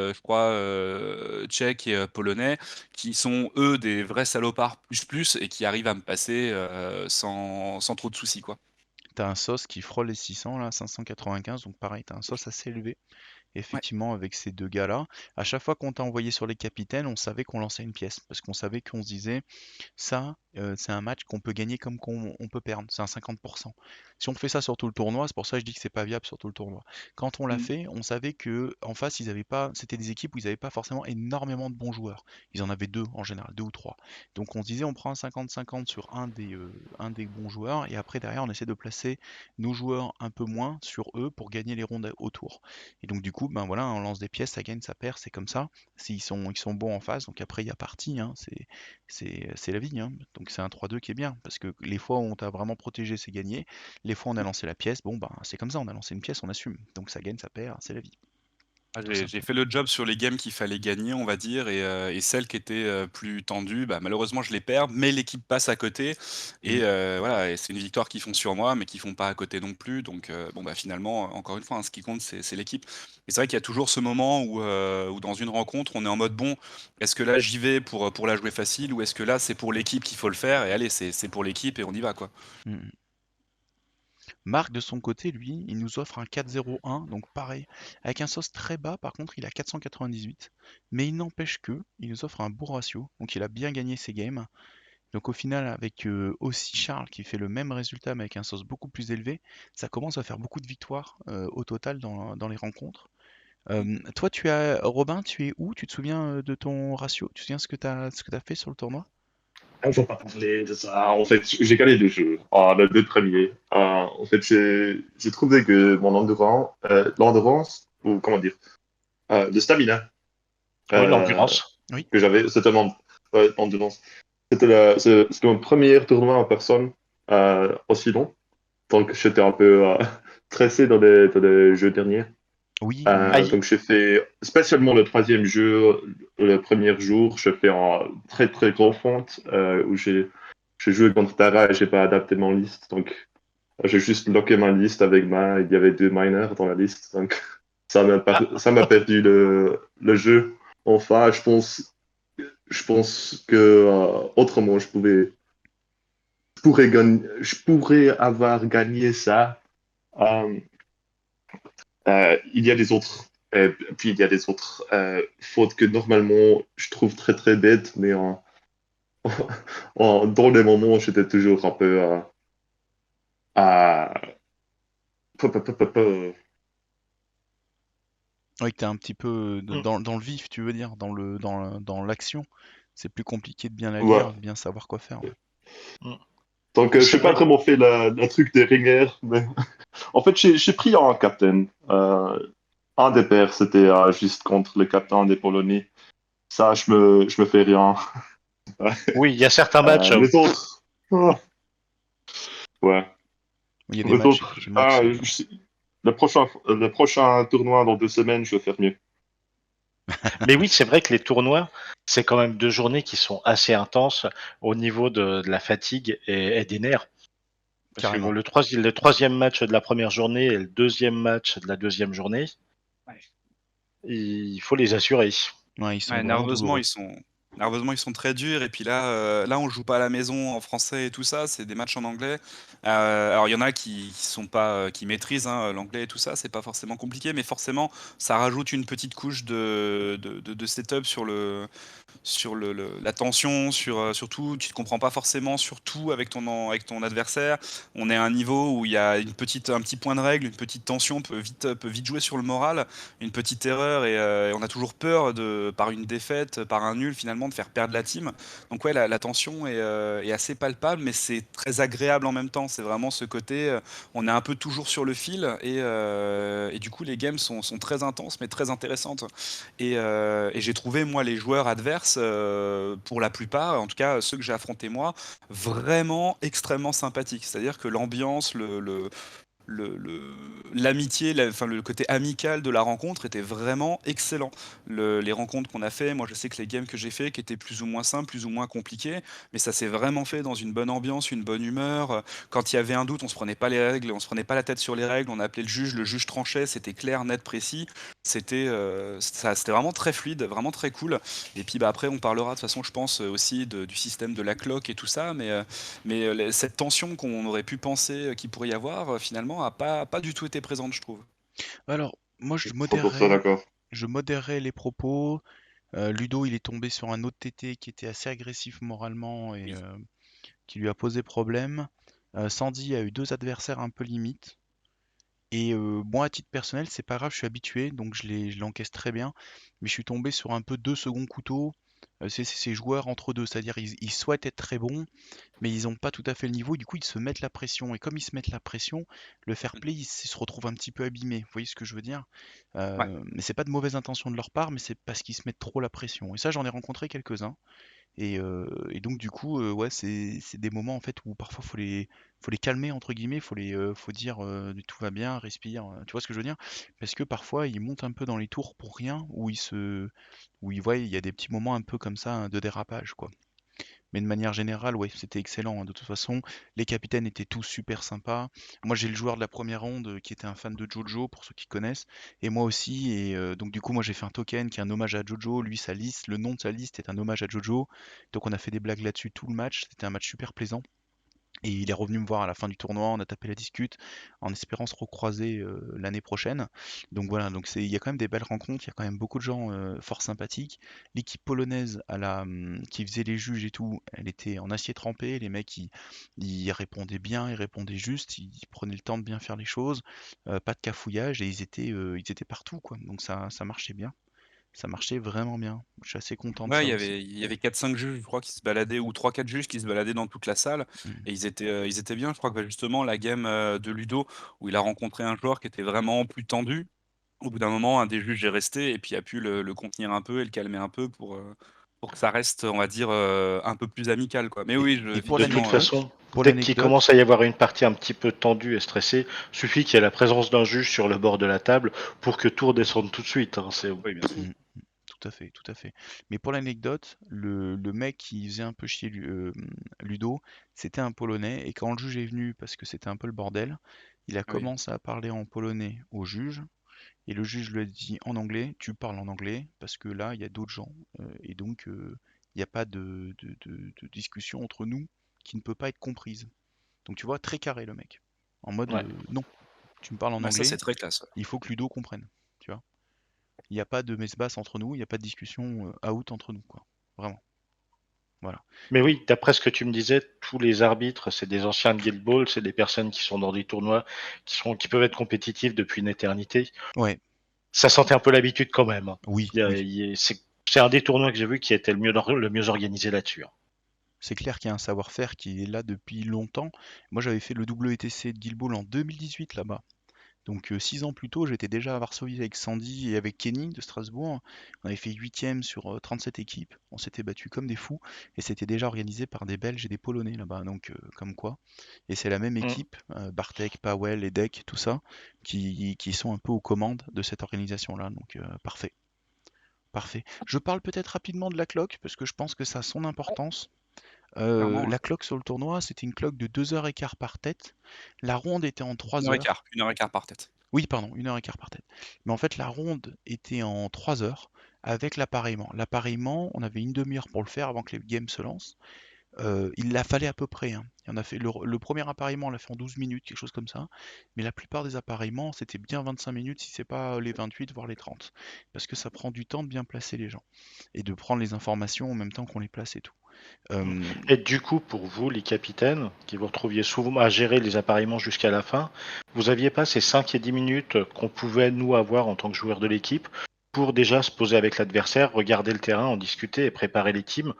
je crois, tchèques et polonais, qui sont eux des vrais salopards plus plus et qui arrivent à me passer sans trop de soucis, quoi. T'as un sauce qui frôle les 600, là, 595, donc pareil, t'as un sauce assez élevé. Ouais. Effectivement, avec ces deux gars-là, à chaque fois qu'on t'a envoyé sur les capitaines, on savait qu'on lançait une pièce, parce qu'on savait qu'on se disait, ça, c'est un match qu'on peut gagner comme qu'on on peut perdre, c'est un 50%. Si on fait ça sur tout le tournoi, c'est pour ça que je dis que c'est pas viable sur tout le tournoi. Quand on l'a Mm. fait, on savait que en face, ils avaient pas, c'était des équipes où ils n'avaient pas forcément énormément de bons joueurs. Ils en avaient deux en général, deux ou trois. Donc on se disait, on prend un 50-50 sur un des bons joueurs, et après derrière, on essaie de placer nos joueurs un peu moins sur eux pour gagner les rondes autour. Et donc du coup, ben voilà, on lance des pièces, ça gagne, ça perd, c'est comme ça. Ils sont bons en face, donc après il y a partie, hein, c'est la vie, hein. Donc c'est un 3-2 qui est bien, parce que les fois où on t'a vraiment protégé, c'est gagné. Les fois où on a lancé la pièce, bon ben c'est comme ça, on a lancé une pièce, on assume. Donc ça gagne, ça perd, c'est la vie. Ah, tout j'ai simplement. fait le job sur les games qu'il fallait gagner, on va dire, et celles qui étaient plus tendues, bah, malheureusement, je les perds, mais l'équipe passe à côté. Mmh. Et voilà, et c'est une victoire qu'ils font sur moi, mais qu'ils font pas à côté non plus. Donc, bon, bah, finalement, encore une fois, hein, ce qui compte, c'est l'équipe. Et c'est vrai qu'il y a toujours ce moment où dans une rencontre, on est en mode bon, est-ce que là, j'y vais pour la jouer facile, ou est-ce que là, c'est pour l'équipe qu'il faut le faire? Et allez, c'est pour l'équipe et on y va, quoi. Mmh. Marc, de son côté, lui, il nous offre un 4-0-1, donc pareil, avec un sauce très bas, par contre, il a 498, mais il n'empêche que, il nous offre un beau ratio, donc il a bien gagné ses games. Donc au final, avec aussi Charles qui fait le même résultat, mais avec un sauce beaucoup plus élevé, ça commence à faire beaucoup de victoires au total dans les rencontres. Toi, Robin, tu es où? Tu te souviens de ton ratio? Tu te souviens ce que t'as fait sur le tournoi? On va pas parler de ça. En fait, j'ai gagné 2 jeux. Ah, les 2 premiers. En fait, j'ai trouvé que mon l'endurance, ou comment dire, le stamina Oui, euh, l'endurance. Oui. que j'avais, c'était l'endurance. C'était mon premier tournoi en personne aussi long. Donc, j'étais un peu stressé dans les jeux derniers. Oui, oui, oui. Aïe. Donc, j'ai fait spécialement le troisième jeu, le premier jour, j'ai fait en très très gros font où j'ai joué contre Tara et j'ai pas adapté mon liste. Donc, j'ai juste bloqué ma liste avec il y avait 2 miners dans la liste. Donc, Ah, ça m'a perdu le jeu. Enfin, je pense que autrement, je pourrais avoir gagné ça. Euh, il y a des autres, puis il y a des autres fautes que normalement je trouve très très bêtes, mais dans les moments j'étais toujours un peu à... Oui, que t'es un petit peu mm, dans le vif, tu veux dire, dans l'action. C'est plus compliqué de bien la Ouais. lire, de bien savoir quoi faire. Ouais. mm. Donc je C'est n'ai pas vrai. vraiment fait la truc des ringers, mais en fait j'ai pris un captain. Un des pairs, c'était juste contre le captain des Polonais. Ça, je me fais rien. Oui, il y a certains matchs. Les autres, ouais. Il y a des Les matchs, autres, effectivement, qui sont. le prochain tournoi dans 2 semaines, je vais faire mieux. Mais oui, c'est vrai que les tournois, c'est quand même 2 journées qui sont assez intenses au niveau de la fatigue et des nerfs. Parce que bon, Carrément. le troisième match de la première journée et le deuxième match de la deuxième journée, il faut les assurer. Ouais, ils sont Ouais, vraiment nerveusement, douloureux. ils sont très durs. Et puis là, on joue pas à la maison en français et tout ça. C'est des matchs en anglais. Alors, il y en a qui sont pas, qui maîtrisent hein, l'anglais et tout ça. C'est pas forcément compliqué, mais forcément, ça rajoute une petite couche de setup sur la tension, surtout, tu ne comprends pas forcément, surtout avec ton adversaire. On est à un niveau où il y a un petit point de règle, une petite tension peut vite jouer sur le moral, une petite erreur, et on a toujours peur, par une défaite, par un nul, finalement, de faire perdre la team. Donc, ouais, la tension est assez palpable, mais c'est très agréable en même temps. C'est vraiment ce côté, on est un peu toujours sur le fil, et du coup, les games sont très intenses, mais très intéressantes. Et j'ai trouvé, moi, les joueurs adverses, pour la plupart, en tout cas ceux que j'ai affrontés moi, vraiment extrêmement sympathiques. C'est-à-dire que l'ambiance, l'amitié, enfin, le côté amical de la rencontre était vraiment excellent. Les rencontres qu'on a fait, moi je sais que les games que j'ai fait, qui étaient plus ou moins simples, plus ou moins compliqués, mais ça s'est vraiment fait dans une bonne ambiance, une bonne humeur. Quand il y avait un doute, on se prenait pas les règles, on se prenait pas la tête sur les règles, on appelait le juge tranchait, c'était clair, net, précis. C'était vraiment très fluide, vraiment très cool. Et puis bah, après, on parlera de toute façon, je pense aussi du système de la cloque et tout ça, mais cette tension qu'on aurait pu penser qu'il pourrait y avoir, finalement, a pas du tout été présente, je trouve. Alors, moi, 100% d'accord. je modérerais les propos. Ludo, il est tombé sur un autre TT qui était assez agressif moralement et Oui. qui lui a posé problème. Sandy a eu deux adversaires un peu limites. Et moi, à titre personnel, c'est pas grave, je suis habitué, donc je l'encaisse très bien. Mais je suis tombé sur un peu deux seconds couteaux. C'est ces joueurs entre deux, c'est-à-dire ils souhaitent être très bons, mais ils n'ont pas tout à fait le niveau. Du coup, ils se mettent la pression. Et comme ils se mettent la pression, le fair play, il se retrouve un petit peu abîmé. Vous voyez ce que je veux dire? Ouais. Mais c'est pas de mauvaise intention de leur part, mais c'est parce qu'ils se mettent trop la pression. Et ça, j'en ai rencontré quelques-uns. Et donc du coup, ouais, c'est des moments en fait où parfois faut les calmer entre guillemets, faut dire tout va bien, respire, tu vois ce que je veux dire? Parce que parfois ils montent un peu dans les tours pour rien, où ils voient il y a des petits moments un peu comme ça hein, de dérapage quoi. Mais de manière générale, ouais, c'était excellent, hein. De toute façon, les capitaines étaient tous super sympas. Moi, j'ai le joueur de la première ronde qui était un fan de Jojo, pour ceux qui connaissent, et moi aussi. Et donc, du coup, moi, j'ai fait un token qui est un hommage à Jojo. Lui, sa liste, le nom de sa liste est un hommage à Jojo. Donc, on a fait des blagues là-dessus tout le match. C'était un match super plaisant. Et il est revenu me voir à la fin du tournoi, on a tapé la discute en espérant se recroiser l'année prochaine. Donc voilà, donc il y a quand même des belles rencontres, il y a quand même beaucoup de gens fort sympathiques. L'équipe polonaise qui faisait les juges et tout, elle était en acier trempé, les mecs ils répondaient bien, ils répondaient juste, ils prenaient le temps de bien faire les choses, pas de cafouillage et ils étaient partout quoi. Donc ça marchait bien, ça marchait vraiment bien. Je suis assez content de Ouais, ça aussi. il y avait 4-5 juges, je crois, qui se baladaient ou 3-4 juges qui se baladaient dans toute la salle Mm. et ils étaient bien. Je crois que, bah, justement, la game, de Ludo où il a rencontré un joueur qui était vraiment plus tendu, au bout d'un moment, un des juges est resté et puis a pu le contenir un peu et le calmer un peu pour que ça reste, on va dire, un peu plus amical, quoi. Mais Et, oui, je et De toute effectivement, façon, pour dès qu'il l'anecdote, commence à y avoir une partie un petit peu tendue et stressée, suffit qu'il y ait la présence d'un juge sur le bord de la table pour que tout redescende tout de suite, hein. oui, bien sûr. mm, tout à fait, tout à fait. Mais pour l'anecdote, le mec qui faisait un peu chier Ludo, c'était un Polonais, et quand le juge est venu, parce que c'était un peu le bordel, il a Ah oui. commencé à parler en polonais au juge, et le juge lui a dit en anglais, tu parles en anglais, parce que là, il y a d'autres gens, et donc il n'y a pas de discussion entre nous qui ne peut pas être comprise. Donc tu vois, très carré le mec. En mode, Ouais. non, tu me parles en Bah, ça, c'est anglais, très classe, ouais. il faut que Ludo comprenne, tu vois. Il n'y a pas de messe basse entre nous, il n'y a pas de discussion out entre nous, quoi. Vraiment. Voilà. Mais Donc, oui, d'après ce que tu me disais, tous les arbitres, c'est des anciens de Guild Ball, c'est des personnes qui sont dans des tournois qui peuvent être compétitifs depuis une éternité. ouais, Ça sentait un peu l'habitude quand même, hein. oui, Il y a- oui. il y a- c'est un des tournois que j'ai vu qui était le mieux organisé là-dessus, hein. C'est clair qu'il y a un savoir-faire qui est là depuis longtemps. Moi, j'avais fait le WTC de Guild Ball en 2018 là-bas. Donc 6 ans plus tôt, j'étais déjà à Varsovie avec Sandy et avec Kenny de Strasbourg. On avait fait 8e sur 37 équipes. On s'était battus comme des fous. Et c'était déjà organisé par des Belges et des Polonais là-bas. Donc comme quoi. Et c'est la même Mm. équipe, Bartek, Powell, Edek, tout ça, qui sont un peu aux commandes de cette organisation-là. Donc parfait. Parfait. Je parle peut-être rapidement de la cloque, parce que je pense que ça a son importance. Clairement, ouais. La cloque sur le tournoi, c'était une cloque de 2h15 par tête. La ronde était en 3 heures. 1 heure et quart par tête. Oui, pardon, 1h15 par tête. Mais en fait, la ronde était en 3 heures avec l'appareillement. L'appareillement, on avait une demi-heure pour le faire avant que les games se lancent. Il la fallait à peu près, hein. Il y en a fait le premier appareillement, on l'a fait en 12 minutes, quelque chose comme ça. Mais la plupart des appareillements, c'était bien 25 minutes, si c'est pas les 28, voire les 30. Parce que ça prend du temps de bien placer les gens. Et de prendre les informations en même temps qu'on les place et tout. Euh, Et du coup, pour vous, les capitaines, qui vous retrouviez souvent à gérer les appareillements jusqu'à la fin, vous aviez pas ces 5 et 10 minutes qu'on pouvait, nous, avoir en tant que joueurs de l'équipe pour déjà se poser avec l'adversaire, regarder le terrain, en discuter et préparer les teams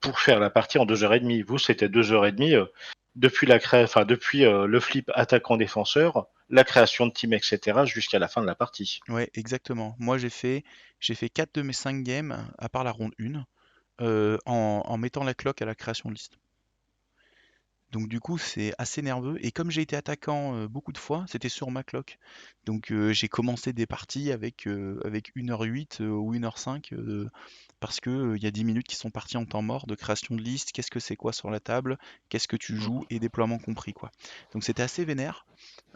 pour faire la partie en 2h30. Vous, c'était 2h30 depuis depuis le flip attaquant-défenseur, la création de team, etc., jusqu'à la fin de la partie. ouais, exactement. Moi, j'ai fait 4 de mes 5 games, à part la ronde 1, en mettant la cloque à la création de liste. Donc du coup, c'est assez nerveux. Et comme j'ai été attaquant beaucoup de fois, c'était sur ma cloque. Donc j'ai commencé des parties avec 1h08 ou 1h05 parce que il y a 10 minutes qui sont parties en temps mort de création de liste, qu'est-ce que c'est quoi sur la table, qu'est-ce que tu joues et déploiement compris quoi. Donc c'était assez vénère,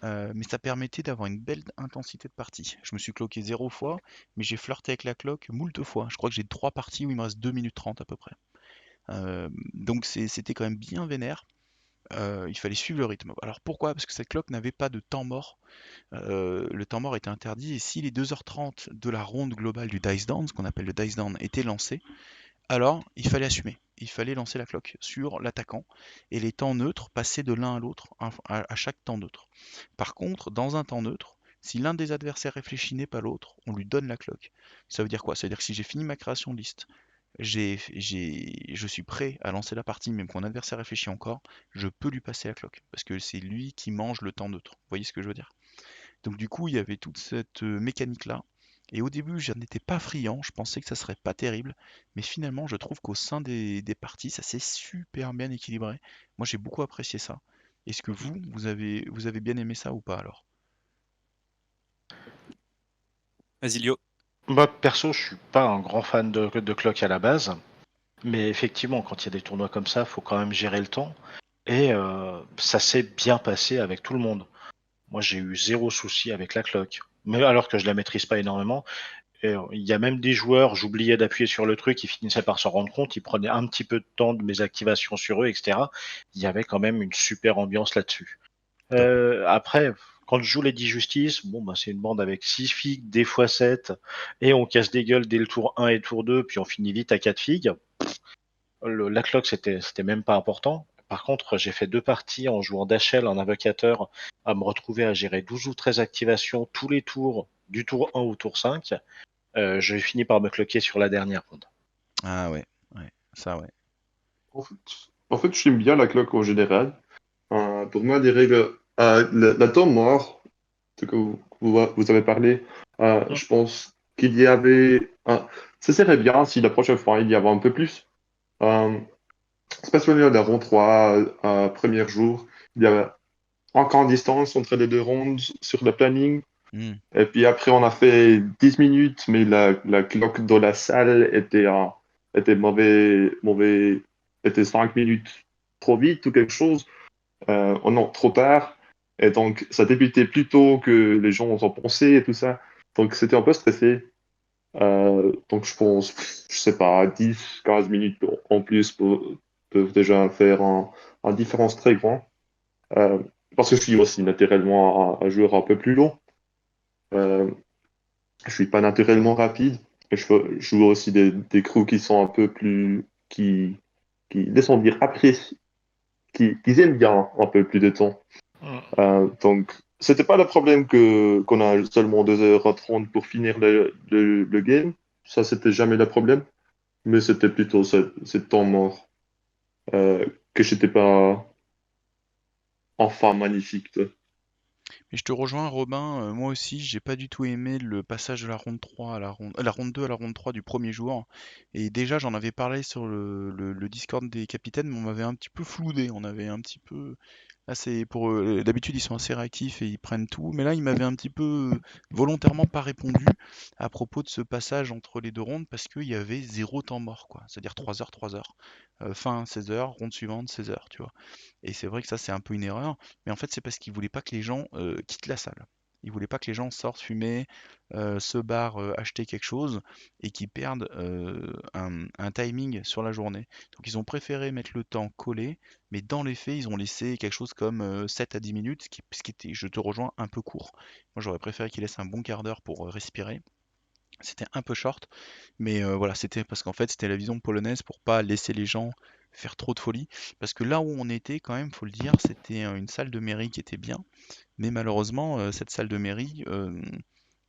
mais ça permettait d'avoir une belle intensité de partie. Je me suis cloqué 0 fois, mais j'ai flirté avec la cloque moult fois. Je crois que j'ai 3 parties où il me reste 2 minutes 30 à peu près. Donc c'était quand même bien vénère. Il fallait suivre le rythme. Alors pourquoi? Parce que cette cloque n'avait pas de temps mort. Le temps mort était interdit et si les 2h30 de la ronde globale du Dice Down, ce qu'on appelle le Dice Down, étaient lancés, alors il fallait assumer. Il fallait lancer la cloque sur l'attaquant et les temps neutres passaient de l'un à l'autre à chaque temps neutre. Par contre, dans un temps neutre, si l'un des adversaires réfléchit n'est pas l'autre, on lui donne la cloque. Ça veut dire quoi? Ça veut dire que si j'ai fini ma création de liste, je suis prêt à lancer la partie, même quand mon adversaire réfléchit encore, je peux lui passer la cloque, parce que c'est lui qui mange le temps neutre. Vous voyez ce que je veux dire? Donc du coup, il y avait toute cette mécanique-là, Et au début, j'en étais pas friand, je pensais que ça serait pas terrible, mais finalement, je trouve qu'au sein des parties, ça s'est super bien équilibré. Moi, j'ai beaucoup apprécié ça. Est-ce que vous avez bien aimé ça ou pas alors? Vas-y, Lio. Moi, perso, je suis pas un grand fan de clock à la base, mais effectivement, quand il y a des tournois comme ça, faut quand même gérer le temps. Et ça s'est bien passé avec tout le monde. Moi, j'ai eu zéro souci avec la clock. Mais alors que je la maîtrise pas énormément. Et il y a même des joueurs, j'oubliais d'appuyer sur le truc, ils finissaient par s'en rendre compte, ils prenaient un petit peu de temps de mes activations sur eux, etc. Il y avait quand même une super ambiance là-dessus. Top. Après, quand je joue les 10 justices, bon, bah, c'est une bande avec 6 figues, des fois 7, et on casse des gueules dès le tour 1 et tour 2, puis on finit vite à 4 figues. La clock, c'était même pas important. Par contre, j'ai fait 2 parties en jouant d'HL en invocateur à me retrouver à gérer 12 ou 13 activations tous les tours, du tour 1 au tour 5. J'ai fini par me cloquer sur la dernière ronde. Ah ouais, ouais, ça ouais. En fait, j'aime bien la cloque en général. Pour moi, les règles, la temps mort, ce que vous avez parlé, Mm. je pense qu'il y avait. Ça serait bien si la prochaine fois il y avait un peu plus. Euh, Spécialement la ronde 3, premier jour, il y avait encore une distance entre les deux rondes sur le planning. Hmm. Et puis après, on a fait 10 minutes, mais la cloque dans la salle était mauvais, était 5 minutes trop vite ou quelque chose. Oh non, trop tard. Et donc, ça débutait plus tôt que les gens ont pensé et tout ça. Donc, c'était un peu stressé. Donc, je pense, je sais pas, 10, 15 minutes en plus peuvent déjà faire un différence très grand. Euh, Parce que je suis aussi naturellement un joueur un peu plus long. Euh, je suis pas naturellement rapide. Et je joue aussi des crews qui sont un peu plus, qui laissons dire, apprécient, qui aiment bien un peu plus de temps. Mm. Donc, c'était pas le problème qu'on a seulement 2h30 pour finir le game. Ça, c'était jamais le problème. Mais c'était plutôt ce temps mort que j'étais pas enfin magnifique. Mais je te rejoins, Robin. Moi aussi, j'ai pas du tout aimé le passage de la ronde 3 à la ronde 2 à la ronde 3 du premier jour. Et déjà, j'en avais parlé sur le Discord des capitaines, mais on m'avait un petit peu floudé. On avait un petit peu. Là, c'est pour d'habitude, ils sont assez réactifs et ils prennent tout. Mais là, ils m'avaient un petit peu volontairement pas répondu à propos de ce passage entre les deux rondes parce qu'il y avait zéro temps mort, quoi. C'est-à-dire 3 heures, 3 heures. Fin 16 heures, ronde suivante, 16 heures, tu vois. Et c'est vrai que ça, c'est un peu une erreur. Mais en fait, c'est parce qu'ils voulaient pas que les gens quittent la salle. Ils voulaient pas que les gens sortent fumer, se barrent acheter quelque chose et qu'ils perdent un timing sur la journée. Donc ils ont préféré mettre le temps collé, mais dans les faits, ils ont laissé quelque chose comme 7 à 10 minutes, ce qui était, je te rejoins, un peu court. Moi, j'aurais préféré qu'ils laissent un bon quart d'heure pour respirer. C'était un peu short, mais voilà, c'était parce qu'en fait, c'était la vision polonaise pour pas laisser les gens faire trop de folie. Parce que là où on était, quand même, faut le dire, c'était une salle de mairie qui était bien. Mais malheureusement, cette salle de mairie,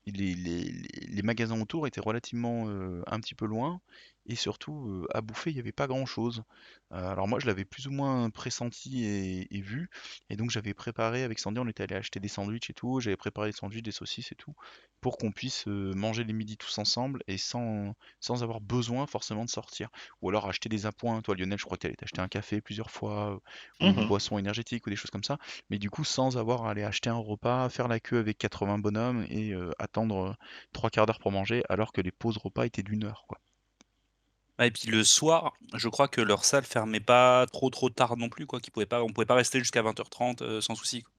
les magasins autour étaient relativement un petit peu loin et surtout à bouffer il n'y avait pas grand chose. Alors moi je l'avais plus ou moins pressenti et vu et donc j'avais préparé avec Sandy, on était allé acheter des sandwichs et tout, j'avais préparé des sandwichs, des saucisses et tout pour qu'on puisse manger les midis tous ensemble et sans avoir besoin forcément de sortir. Ou alors acheter des appoints, toi Lionel je crois que tu allais t'acheter un café plusieurs fois ou une Mhm. boisson énergétique ou des choses comme ça mais du coup sans avoir à aller acheter un repas, faire la queue avec 80 bonhommes et attendre 3 quarts d'heure pour manger, alors que les pauses repas étaient d'une heure, quoi. Ah, et puis le soir, je crois que leur salle fermait pas trop tard non plus, quoi. On pouvait pas rester jusqu'à 20h30 sans souci, quoi.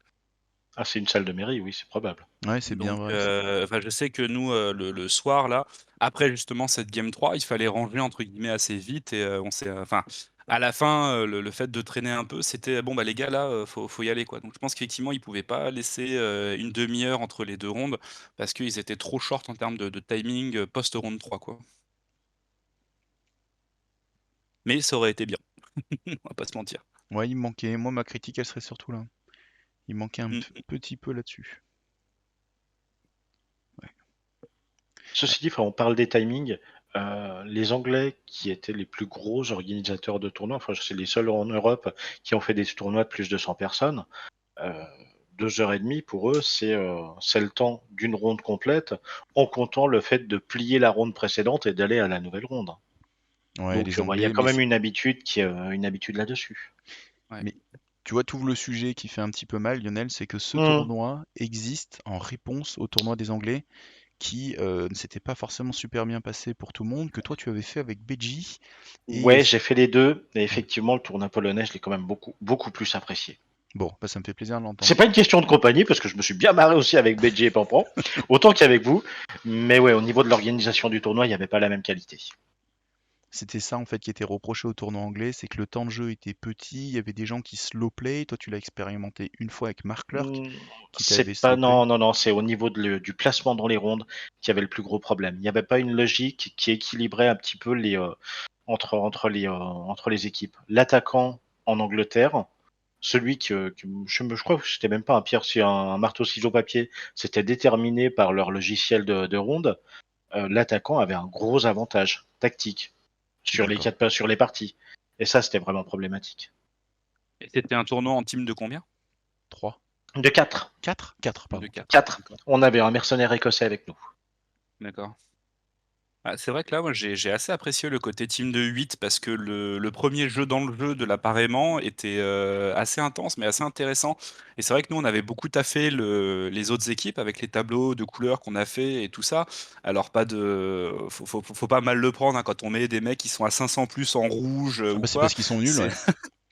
Ah, c'est une salle de mairie, oui, c'est probable. Ouais, c'est bien Donc, vrai ça. enfin, je sais que nous, le soir, là, après justement cette game 3, il fallait ranger entre guillemets assez vite et on s'est, enfin, à la fin, le fait de traîner un peu, c'était bon, bah les gars, là, faut y aller, quoi. Donc, je pense qu'effectivement, ils pouvaient pas laisser une demi-heure entre les deux rondes parce qu'ils étaient trop short en termes de timing post-ronde 3, quoi. Mais ça aurait été bien, on va pas se mentir. Ouais, il me manquait, moi ma critique elle serait surtout là. Il manquait un Mm. petit peu là-dessus. Ouais. Ceci dit, enfin, on parle des timings. Les Anglais, qui étaient les plus gros organisateurs de tournois, enfin, c'est les seuls en Europe qui ont fait des tournois de plus de 100 personnes. euh, 2h30 pour eux, c'est le temps d'une ronde complète, en comptant le fait de plier la ronde précédente et d'aller à la nouvelle ronde. Ouais, Donc les il y a Anglais, quand même une habitude là-dessus. Ouais. mais tu vois, tout le sujet qui fait un petit peu mal, Lionel, c'est que ce Hmm. tournoi existe en réponse au tournoi des Anglais qui ne s'était pas forcément super bien passé pour tout le monde, que toi tu avais fait avec Beji. Et Ouais, j'ai fait les deux, et effectivement, le tournoi polonais, je l'ai quand même beaucoup plus apprécié. bon, bah, ça me fait plaisir de C'est l'entendre. pas une question de compagnie, parce que je me suis bien marré aussi avec BG et Pampan, autant qu'avec vous. Mais ouais, au niveau de l'organisation du tournoi, il n'y avait pas la même qualité. C'était ça en fait qui était reproché au tournoi anglais, c'est que le temps de jeu était petit, il y avait des gens qui slow play. Toi, tu l'as expérimenté une fois avec Mark Lurk Hmm, qui t'avait C'est pas, slow play. non, c'est au niveau du placement dans les rondes qu'il y avait le plus gros problème. Il n'y avait pas une logique qui équilibrait un petit peu entre les équipes. L'attaquant en Angleterre, celui je crois que c'était même pas un pierre, c'est un marteau ciseau papier, c'était déterminé par leur logiciel de ronde. L'attaquant avait un gros avantage tactique D'accord. sur les parties. Et ça, c'était vraiment problématique. Et c'était un tournoi en team de combien? 3. De 4. 4 4, De pardon. 4. 4. D'accord. On avait un mercenaire écossais avec nous. D'accord. Ah, c'est vrai que là, moi, j'ai assez apprécié le côté team de 8 parce que le premier jeu dans le jeu de l'appareillement était assez intense, mais assez intéressant. Et c'est vrai que nous, on avait beaucoup taffé les autres équipes avec les tableaux de couleurs qu'on a fait et tout ça. Alors, faut pas mal le prendre hein, quand on met des mecs qui sont à 500 plus en rouge Ah ou bah c'est quoi. parce qu'ils sont nuls, C'est ouais.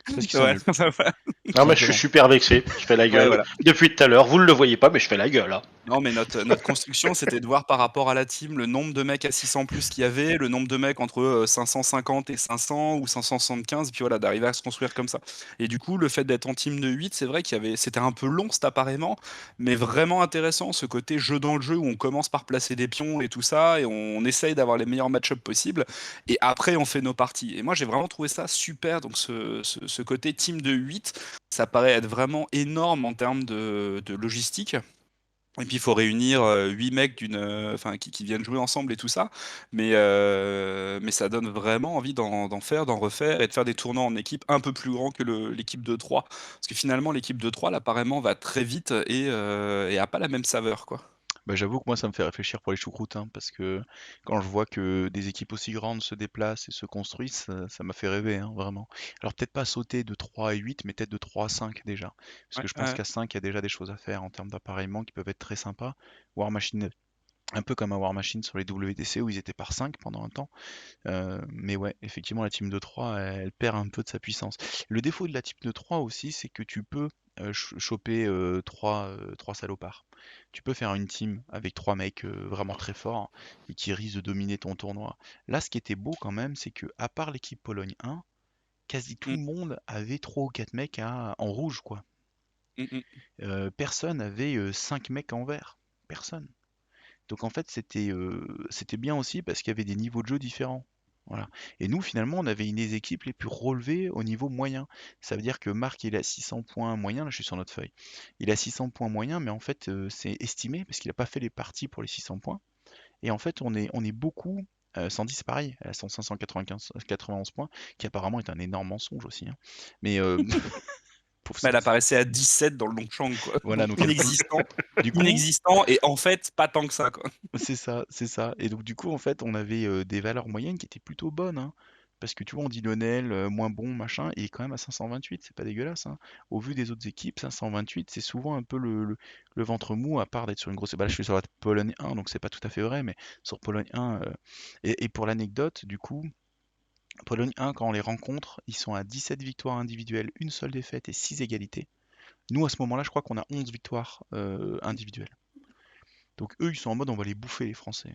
C'est parce qu'ils sont ouais, nuls, tout Non, mais je suis simplement. super vexé. Je fais la ouais, gueule. voilà. Depuis tout à l'heure, vous ne le voyez pas, mais je fais la gueule. Hein. Non, mais notre construction, c'était de voir par rapport à la team le nombre de mecs à 600 plus qu'il y avait, le nombre de mecs entre 550 et 500 ou 575, et puis voilà, d'arriver à se construire comme ça. Et du coup, le fait d'être en team de 8, c'est vrai c'était un peu long cet appareillement, mais vraiment intéressant, ce côté jeu dans le jeu où on commence par placer des pions et tout ça, et on essaye d'avoir les meilleurs match-ups possibles, et après on fait nos parties. Et moi, j'ai vraiment trouvé ça super, donc ce côté team de 8, ça paraît être vraiment énorme en termes de logistique. Et puis il faut réunir 8 mecs enfin, qui viennent jouer ensemble et tout ça. Mais ça donne vraiment envie d'en faire, d'en refaire et de faire des tournois en équipe un peu plus grands que l'équipe de 3. Parce que finalement, l'équipe de 3, l'apparemment, va très vite et a pas la même saveur, quoi. Bah, j'avoue que moi ça me fait réfléchir pour les choucroutes, hein, parce que quand je vois que des équipes aussi grandes se déplacent et se construisent, ça m'a fait rêver, hein, vraiment. Alors peut-être pas sauter de 3 à 8, mais peut-être de 3 à 5 déjà. Parce Ouais, que je pense ouais, qu'à 5, il y a déjà des choses à faire en termes d'appareillement qui peuvent être très sympas. War Machine, un peu comme un War Machine sur les WTC où ils étaient par 5 pendant un temps. Mais ouais, effectivement, la team de 3, elle perd un peu de sa puissance. Le défaut de la team de 3 aussi, c'est que tu peux choper 3 salopards. Tu peux faire une team avec 3 mecs vraiment très forts et qui risquent de dominer ton tournoi. Là, ce qui était beau quand même, c'est que à part l'équipe Pologne 1, quasi tout mm, le monde avait 3 ou 4 mecs en rouge, quoi. mm. Personne avait 5 mecs en vert. Personne. Donc en fait, c'était bien aussi parce qu'il y avait des niveaux de jeu différents. Voilà. Et nous, finalement, on avait une des équipes les plus relevées au niveau moyen. Ça veut dire que Marc, il a 600 points moyens. Là, je suis sur notre feuille. Il a 600 points moyens, mais en fait, c'est estimé parce qu'il n'a pas fait les parties pour les 600 points. Et en fait, on est beaucoup. Sandy, c'est pareil, elle a son 595, 91 points, qui apparemment est un énorme mensonge aussi, hein. Mais pauvre Mais elle Sandy. apparaissait à 17 dans le Longchamp, quoi. Voilà, Donc donc inexistant, du coup, inexistant, et en fait, pas tant que ça, quoi. c'est ça, c'est ça. Et donc du coup, en fait, on avait des valeurs moyennes qui étaient plutôt bonnes, hein. Parce que tu vois, on dit Lionel, moins bon, machin, et il est quand même à 528, c'est pas dégueulasse, hein. Au vu des autres équipes, 528, c'est souvent un peu le ventre mou, à part d'être sur une grosse. Bah là, je suis sur la Pologne 1, donc c'est pas tout à fait vrai, mais sur Pologne 1. Et pour l'anecdote, du coup, Pologne 1, quand on les rencontre, ils sont à 17 victoires individuelles, une seule défaite et 6 égalités. Nous, à ce moment-là, je crois qu'on a 11 victoires individuelles. Donc eux, ils sont en mode on va les bouffer, les Français.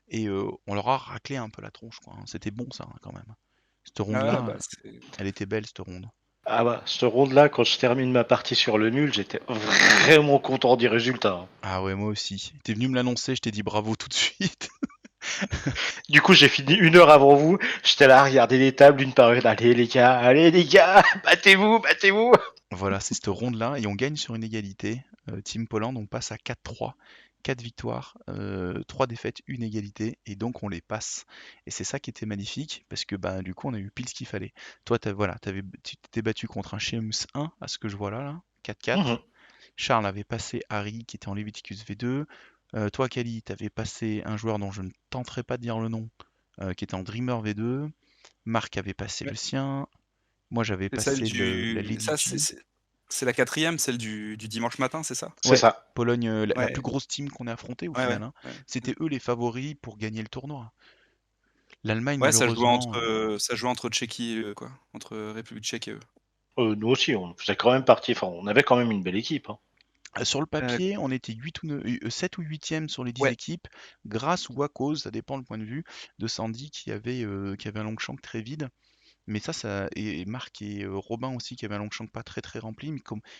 Et on leur a raclé un peu la tronche, quoi, hein. C'était bon ça, hein, quand même. Cette Ah, ronde-là, bah, c'est... elle était belle, cette ronde. Ah bah, cette ronde-là, quand je termine ma partie sur le nul, j'étais vraiment content du résultat. Hein. Ah ouais, moi aussi. T'es venu me l'annoncer, je t'ai dit bravo tout de suite. Du coup, j'ai fini 1 heure avant vous. J'étais là à regarder les tables une par une. Allez les gars, battez-vous, battez-vous. Voilà, c'est cette ronde-là, et on gagne sur une égalité. Team Poland, on passe à 4-3. 4 victoires, 3 défaites, une égalité, et donc on les passe. Et c'est ça qui était magnifique, parce que bah, du coup on a eu pile ce qu'il fallait. Toi, voilà, tu t'es battu contre un Sheamus 1, à ce que je vois là, 4-4. Mhm. Charles avait passé Harry qui était en Leviticus V2. Toi, Kali, t'avais passé un joueur dont je ne tenterai pas de dire le nom, qui était en Dreamer V2. Marc avait passé Ouais. le sien. Moi, j'avais C'est celle passé la du. Lady Ça, G. c'est la quatrième, celle du dimanche matin, c'est ça? C'est Ouais, ça. Pologne, la plus Ouais, grosse team qu'on ait affrontée au ouais, ouais. final, hein. Ouais, C'était eux les favoris pour gagner le tournoi. L'Allemagne, ouais, malheureusement, ça jouait entre Tchéquie et eux, quoi. Entre République tchèque et eux. Nous aussi, on faisait quand même partie. Enfin, on avait quand même une belle équipe, hein. sur le Euh, papier, on était 8 ou 9, 7 ou 8e sur les 10 ouais, équipes, grâce ou à cause, ça dépend le point de vue, de Sandy qui avait un Longshank très vide. Mais et Marc et Robin aussi qui avaient un Longshank pas très très rempli, mais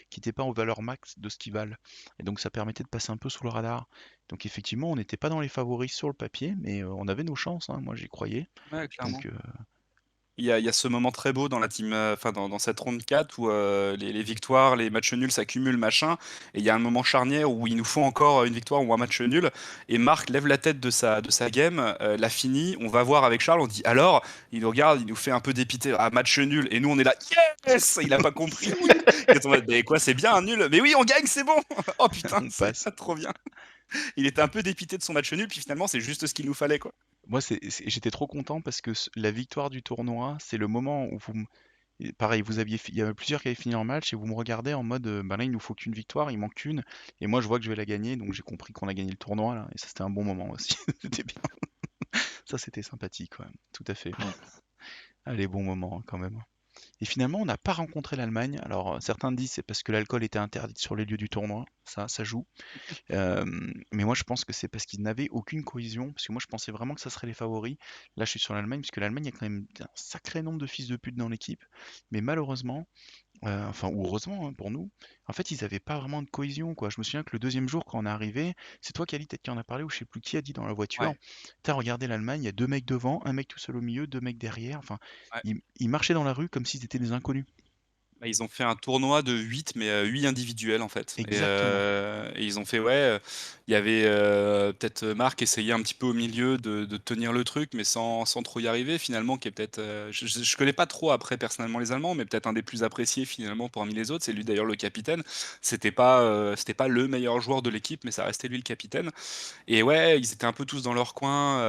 qui n'était pas aux valeurs max de ce qu'ils valent. Et donc ça permettait de passer un peu sous le radar. Donc effectivement, on n'était pas dans les favoris sur le papier, mais on avait nos chances, hein, moi j'y croyais. ouais, clairement. Donc Il y a ce moment très beau dans la team, enfin dans cette ronde 4 où les victoires, les matchs nuls s'accumulent, machin. Et il y a un moment charnière où il nous faut encore une victoire ou un match nul. Et Marc lève la tête de sa game, l'a fini. On va voir avec Charles, on dit alors, il nous regarde, il nous fait un peu dépiter, ah, match nul. Et nous on est là, yes! Il a pas compris. Il est en mode, mais quoi, c'est bien un nul? Mais oui, on gagne, c'est bon! Oh putain, on c'est passe. trop bien. Il était un peu dépité de son match nul, puis finalement c'est juste ce qu'il nous fallait, quoi. Moi, j'étais trop content parce que la victoire du tournoi, c'est le moment où et pareil, il y avait plusieurs qui avaient fini leur match et vous me regardez en mode, bah là, il nous faut qu'une victoire, il manque qu'une. Et moi, je vois que je vais la gagner, donc j'ai compris qu'on a gagné le tournoi là. Et ça, c'était un bon moment aussi. C'était bien. Ça, c'était sympathique, ouais. Tout à fait. Mm. Allez, bon moment hein, quand même. Et finalement, on n'a pas rencontré l'Allemagne. Alors, certains disent c'est parce que l'alcool était interdit sur les lieux du tournoi. Ça joue. Mais moi, je pense que c'est parce qu'ils n'avaient aucune cohésion. Parce que moi, je pensais vraiment que ça serait les favoris. Là, je suis sur l'Allemagne, parce que l'Allemagne, il y a quand même un sacré nombre de fils de pute dans l'équipe. Mais malheureusement, enfin, ou heureusement hein, pour nous, en fait, ils n'avaient pas vraiment de cohésion, quoi. Je me souviens que le deuxième jour, quand on est arrivé, c'est toi, Kali, peut-être qui en a parlé, ou je sais plus qui a dit dans la voiture. Ouais. T'as regardé l'Allemagne, il y a deux mecs devant, un mec tout seul au milieu, deux mecs derrière. Enfin, Ouais. ils marchaient dans la rue comme s'ils étaient des inconnus. Bah, ils ont fait un tournoi de 8, mais 8 individuels en fait. Exactement. Et ils ont fait, ouais, il y avait peut-être Marc essayait un petit peu au milieu de tenir le truc, mais sans trop y arriver finalement, qui est peut-être, je connais pas trop après personnellement les Allemands, mais peut-être un des plus appréciés finalement parmi les autres. C'est lui d'ailleurs le capitaine. C'était pas le meilleur joueur de l'équipe, mais ça restait lui le capitaine. Et ouais, ils étaient un peu tous dans leur coin,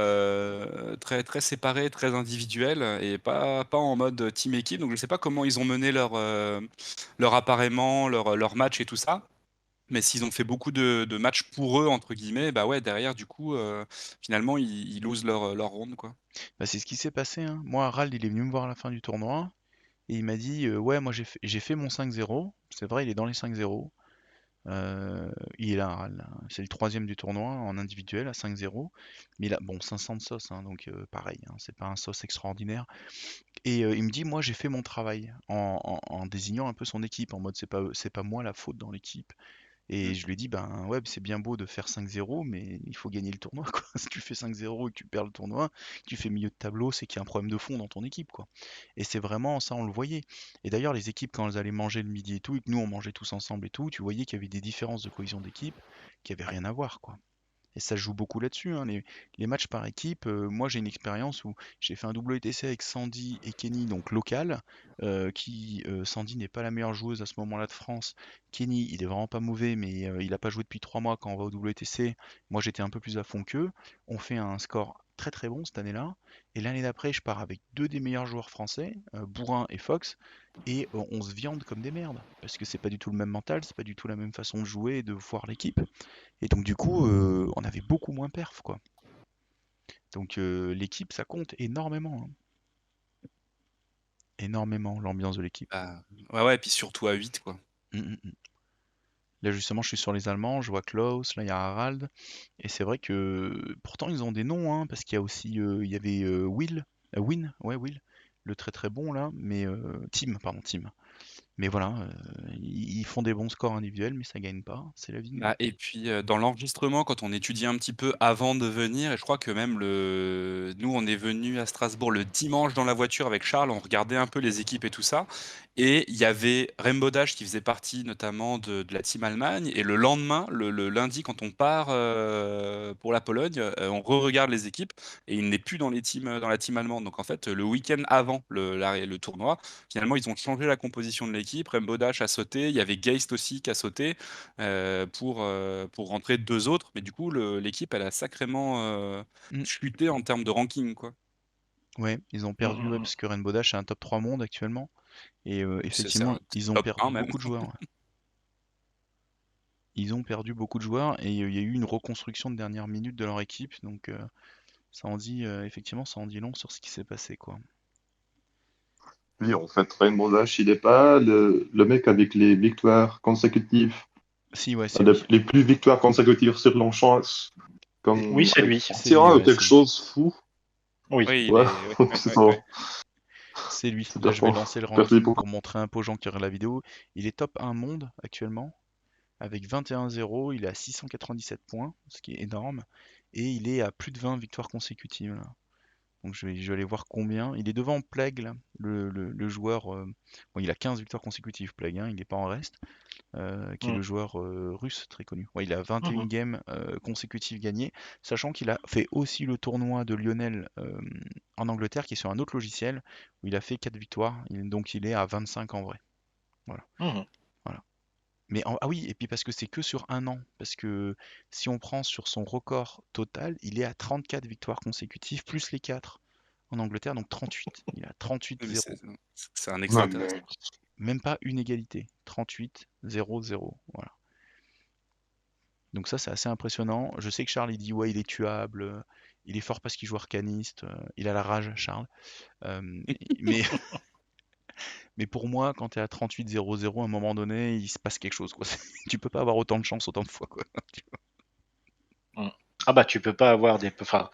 très, très séparés, très individuels, et pas en mode team équipe. Donc je sais pas comment ils ont mené leur appareillement, leur match et tout ça. Mais s'ils ont fait beaucoup de matchs pour eux, entre guillemets, bah ouais, derrière, du coup, finalement, ils losent leur ronde, quoi. Bah, c'est ce qui s'est passé, hein. Moi, Harald, il est venu me voir à la fin du tournoi et il m'a dit ouais, moi j'ai fait mon 5-0. C'est vrai, il est dans les 5-0. Il est là, Harald, hein. C'est le troisième du tournoi en individuel à 5-0. Mais il a, bon, 500 de sauce, hein, donc pareil, hein, c'est pas un sauce extraordinaire. Et il me dit, moi j'ai fait mon travail en désignant un peu son équipe, en mode c'est pas moi la faute dans l'équipe. Mm. Et je lui ai dit, ben ouais, c'est bien beau de faire 5-0, mais il faut gagner le tournoi, quoi. Si tu fais 5-0 et que tu perds le tournoi, que tu fais milieu de tableau, c'est qu'il y a un problème de fond dans ton équipe, quoi. Et c'est vraiment ça, on le voyait. Et d'ailleurs, les équipes, quand elles allaient manger le midi et tout, et que nous on mangeait tous ensemble et tout, tu voyais qu'il y avait des différences de cohésion d'équipe qui avaient rien à voir, quoi. Et ça joue beaucoup là-dessus, hein, les matchs par équipe. Moi, j'ai une expérience où j'ai fait un WTC avec Sandy et Kenny, donc local. Sandy n'est pas la meilleure joueuse à ce moment-là de France. Kenny, il est vraiment pas mauvais, mais il n'a pas joué depuis 3 mois quand on va au WTC. Moi, j'étais un peu plus à fond qu'eux. On fait un score très très bon cette année-là. Et l'année d'après, je pars avec deux des meilleurs joueurs français, Bourrin et Fox, et on se viande comme des merdes. Parce que c'est pas du tout le même mental, c'est pas du tout la même façon de jouer et de voir l'équipe. Et donc du coup, on avait beaucoup moins perf, quoi. Donc l'équipe, ça compte énormément, hein. Énormément, l'ambiance de l'équipe. Bah, ouais, ouais, et puis surtout à 8, quoi. Mm, mm, mm. Là justement, je suis sur les Allemands, je vois Klaus, là il y a Harald, et c'est vrai que pourtant ils ont des noms, hein, parce qu'il y a aussi, il y avait Win, ouais Will, le très très bon là, mais Tim, pardon Tim. Mais voilà, ils font des bons scores individuels, mais ça gagne pas, c'est la vie, hein. Bah, et puis, dans l'enregistrement, quand on étudie un petit peu avant de venir, et je crois que même nous, on est venu à Strasbourg le dimanche dans la voiture avec Charles, on regardait un peu les équipes et tout ça, et il y avait Rainbow Dash qui faisait partie notamment de la team Allemagne, et le lendemain, le lundi, quand on part pour la Pologne, on re-regarde les équipes, et il n'est plus dans la team allemande. Donc en fait, le week-end avant le tournoi, finalement, ils ont changé la composition de l'équipe. l'équipe. Rainbow Dash a sauté. Il y avait Geist aussi qui a sauté pour rentrer 2 autres. Mais du coup, l'équipe, elle a sacrément Mm. chuté en termes de ranking, quoi. Ouais, ils ont perdu, ouais, parce que Rainbow Dash est un top 3 monde actuellement. Et C'est effectivement, un ils ont top perdu 1 même. beaucoup de joueurs. Ouais. Ils ont perdu beaucoup de joueurs et il y a eu une reconstruction de dernière minute de leur équipe. Donc ça en dit, effectivement, ça en dit long sur ce qui s'est passé, quoi. Oui, en fait, Rainbow Dash, il n'est pas le mec avec les victoires consécutives, Si, ouais, c'est lui. les plus victoires consécutives sur l'enchance, Oui, comme c'est lui. C'est lui, ou ouais, quelque chose fou. Oui. Oui, Ouais, ouais, c'est ouais, ça. ouais. c'est lui. C'est Là, je vais d'accord. lancer le Merci ranking beaucoup. pour montrer un peu aux gens qui regardent la vidéo. Il est top 1 monde actuellement, avec 21-0. Il est à 697 points, ce qui est énorme. Et il est à plus de 20 victoires consécutives, là. Donc je vais aller voir combien. Il est devant Plague, là, le joueur. Bon, il a 15 victoires consécutives, Plague, hein, il n'est pas en reste. Qui est Mm. le joueur russe très connu. Ouais, il a 21 Mhm. games consécutives gagnées, sachant qu'il a fait aussi le tournoi de Lionel en Angleterre, qui est sur un autre logiciel, où il a fait 4 victoires, donc il est à 25 en vrai. Voilà. Mhm. Voilà. Mais ah oui, et puis parce que c'est que sur un an, parce que si on prend sur son record total, il est à 34 victoires consécutives, plus les 4 en Angleterre, donc 38. Il a Mais 38-0. c'est un Ouais, extraterrestre. mais Même pas une égalité. 38-0-0. Voilà. Donc ça, c'est assez impressionnant. Je sais que Charles, il dit ouais, il est tuable, il est fort parce qu'il joue arcaniste, il a la rage, Charles. Euh, mais, mais pour moi, quand tu es à 38-0-0, à un moment donné, il se passe quelque chose, quoi. Tu peux pas avoir autant de chance autant de fois, quoi. Mm. Ah bah tu peux pas avoir des... Enfin,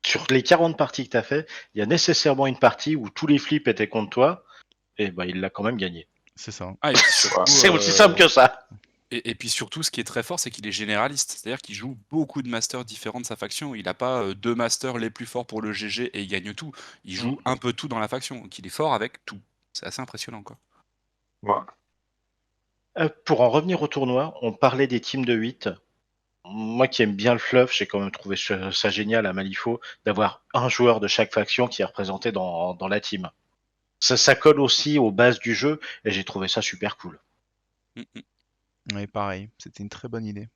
sur les 40 parties que tu as fait, il y a nécessairement une partie où tous les flips étaient contre toi, et bah il l'a quand même gagné. C'est ça. Ah, et puis surtout, C'est aussi simple que ça. et puis surtout, ce qui est très fort, c'est qu'il est généraliste. C'est-à-dire qu'il joue beaucoup de masters différents de sa faction. Il n'a pas 2 masters les plus forts pour le GG et il gagne tout. Il Mm. joue un peu tout dans la faction. Donc il est fort avec tout. C'est assez impressionnant, quoi. ouais. Pour en revenir au tournoi, on parlait des teams de 8. Moi qui aime bien le fluff, j'ai quand même trouvé ça génial à Malifaux d'avoir un joueur de chaque faction qui est représenté dans la team. Ça colle aussi aux bases du jeu et j'ai trouvé ça super cool. Mm, mm. Ouais, pareil, c'était une très bonne idée.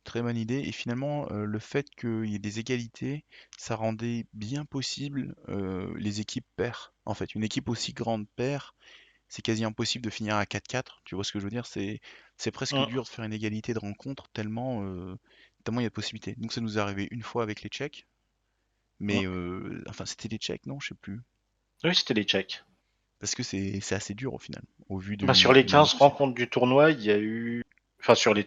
Très bonne idée. Et finalement, le fait qu'il y ait des égalités, ça rendait bien possible les équipes paires. En fait, une équipe aussi grande paire, c'est quasi impossible de finir à 4-4. Tu vois ce que je veux dire? C'est presque Mm. dur de faire une égalité de rencontre tellement il y a de possibilités. Donc ça nous est arrivé une fois avec les Tchèques, Mm. mais enfin c'était les Tchèques, non? Je sais plus. Oui, c'était les Tchèques. Parce que c'est assez dur au final, au vu de Bah, sur les 15 l'inertie. rencontres du tournoi, il y a eu. Enfin, sur les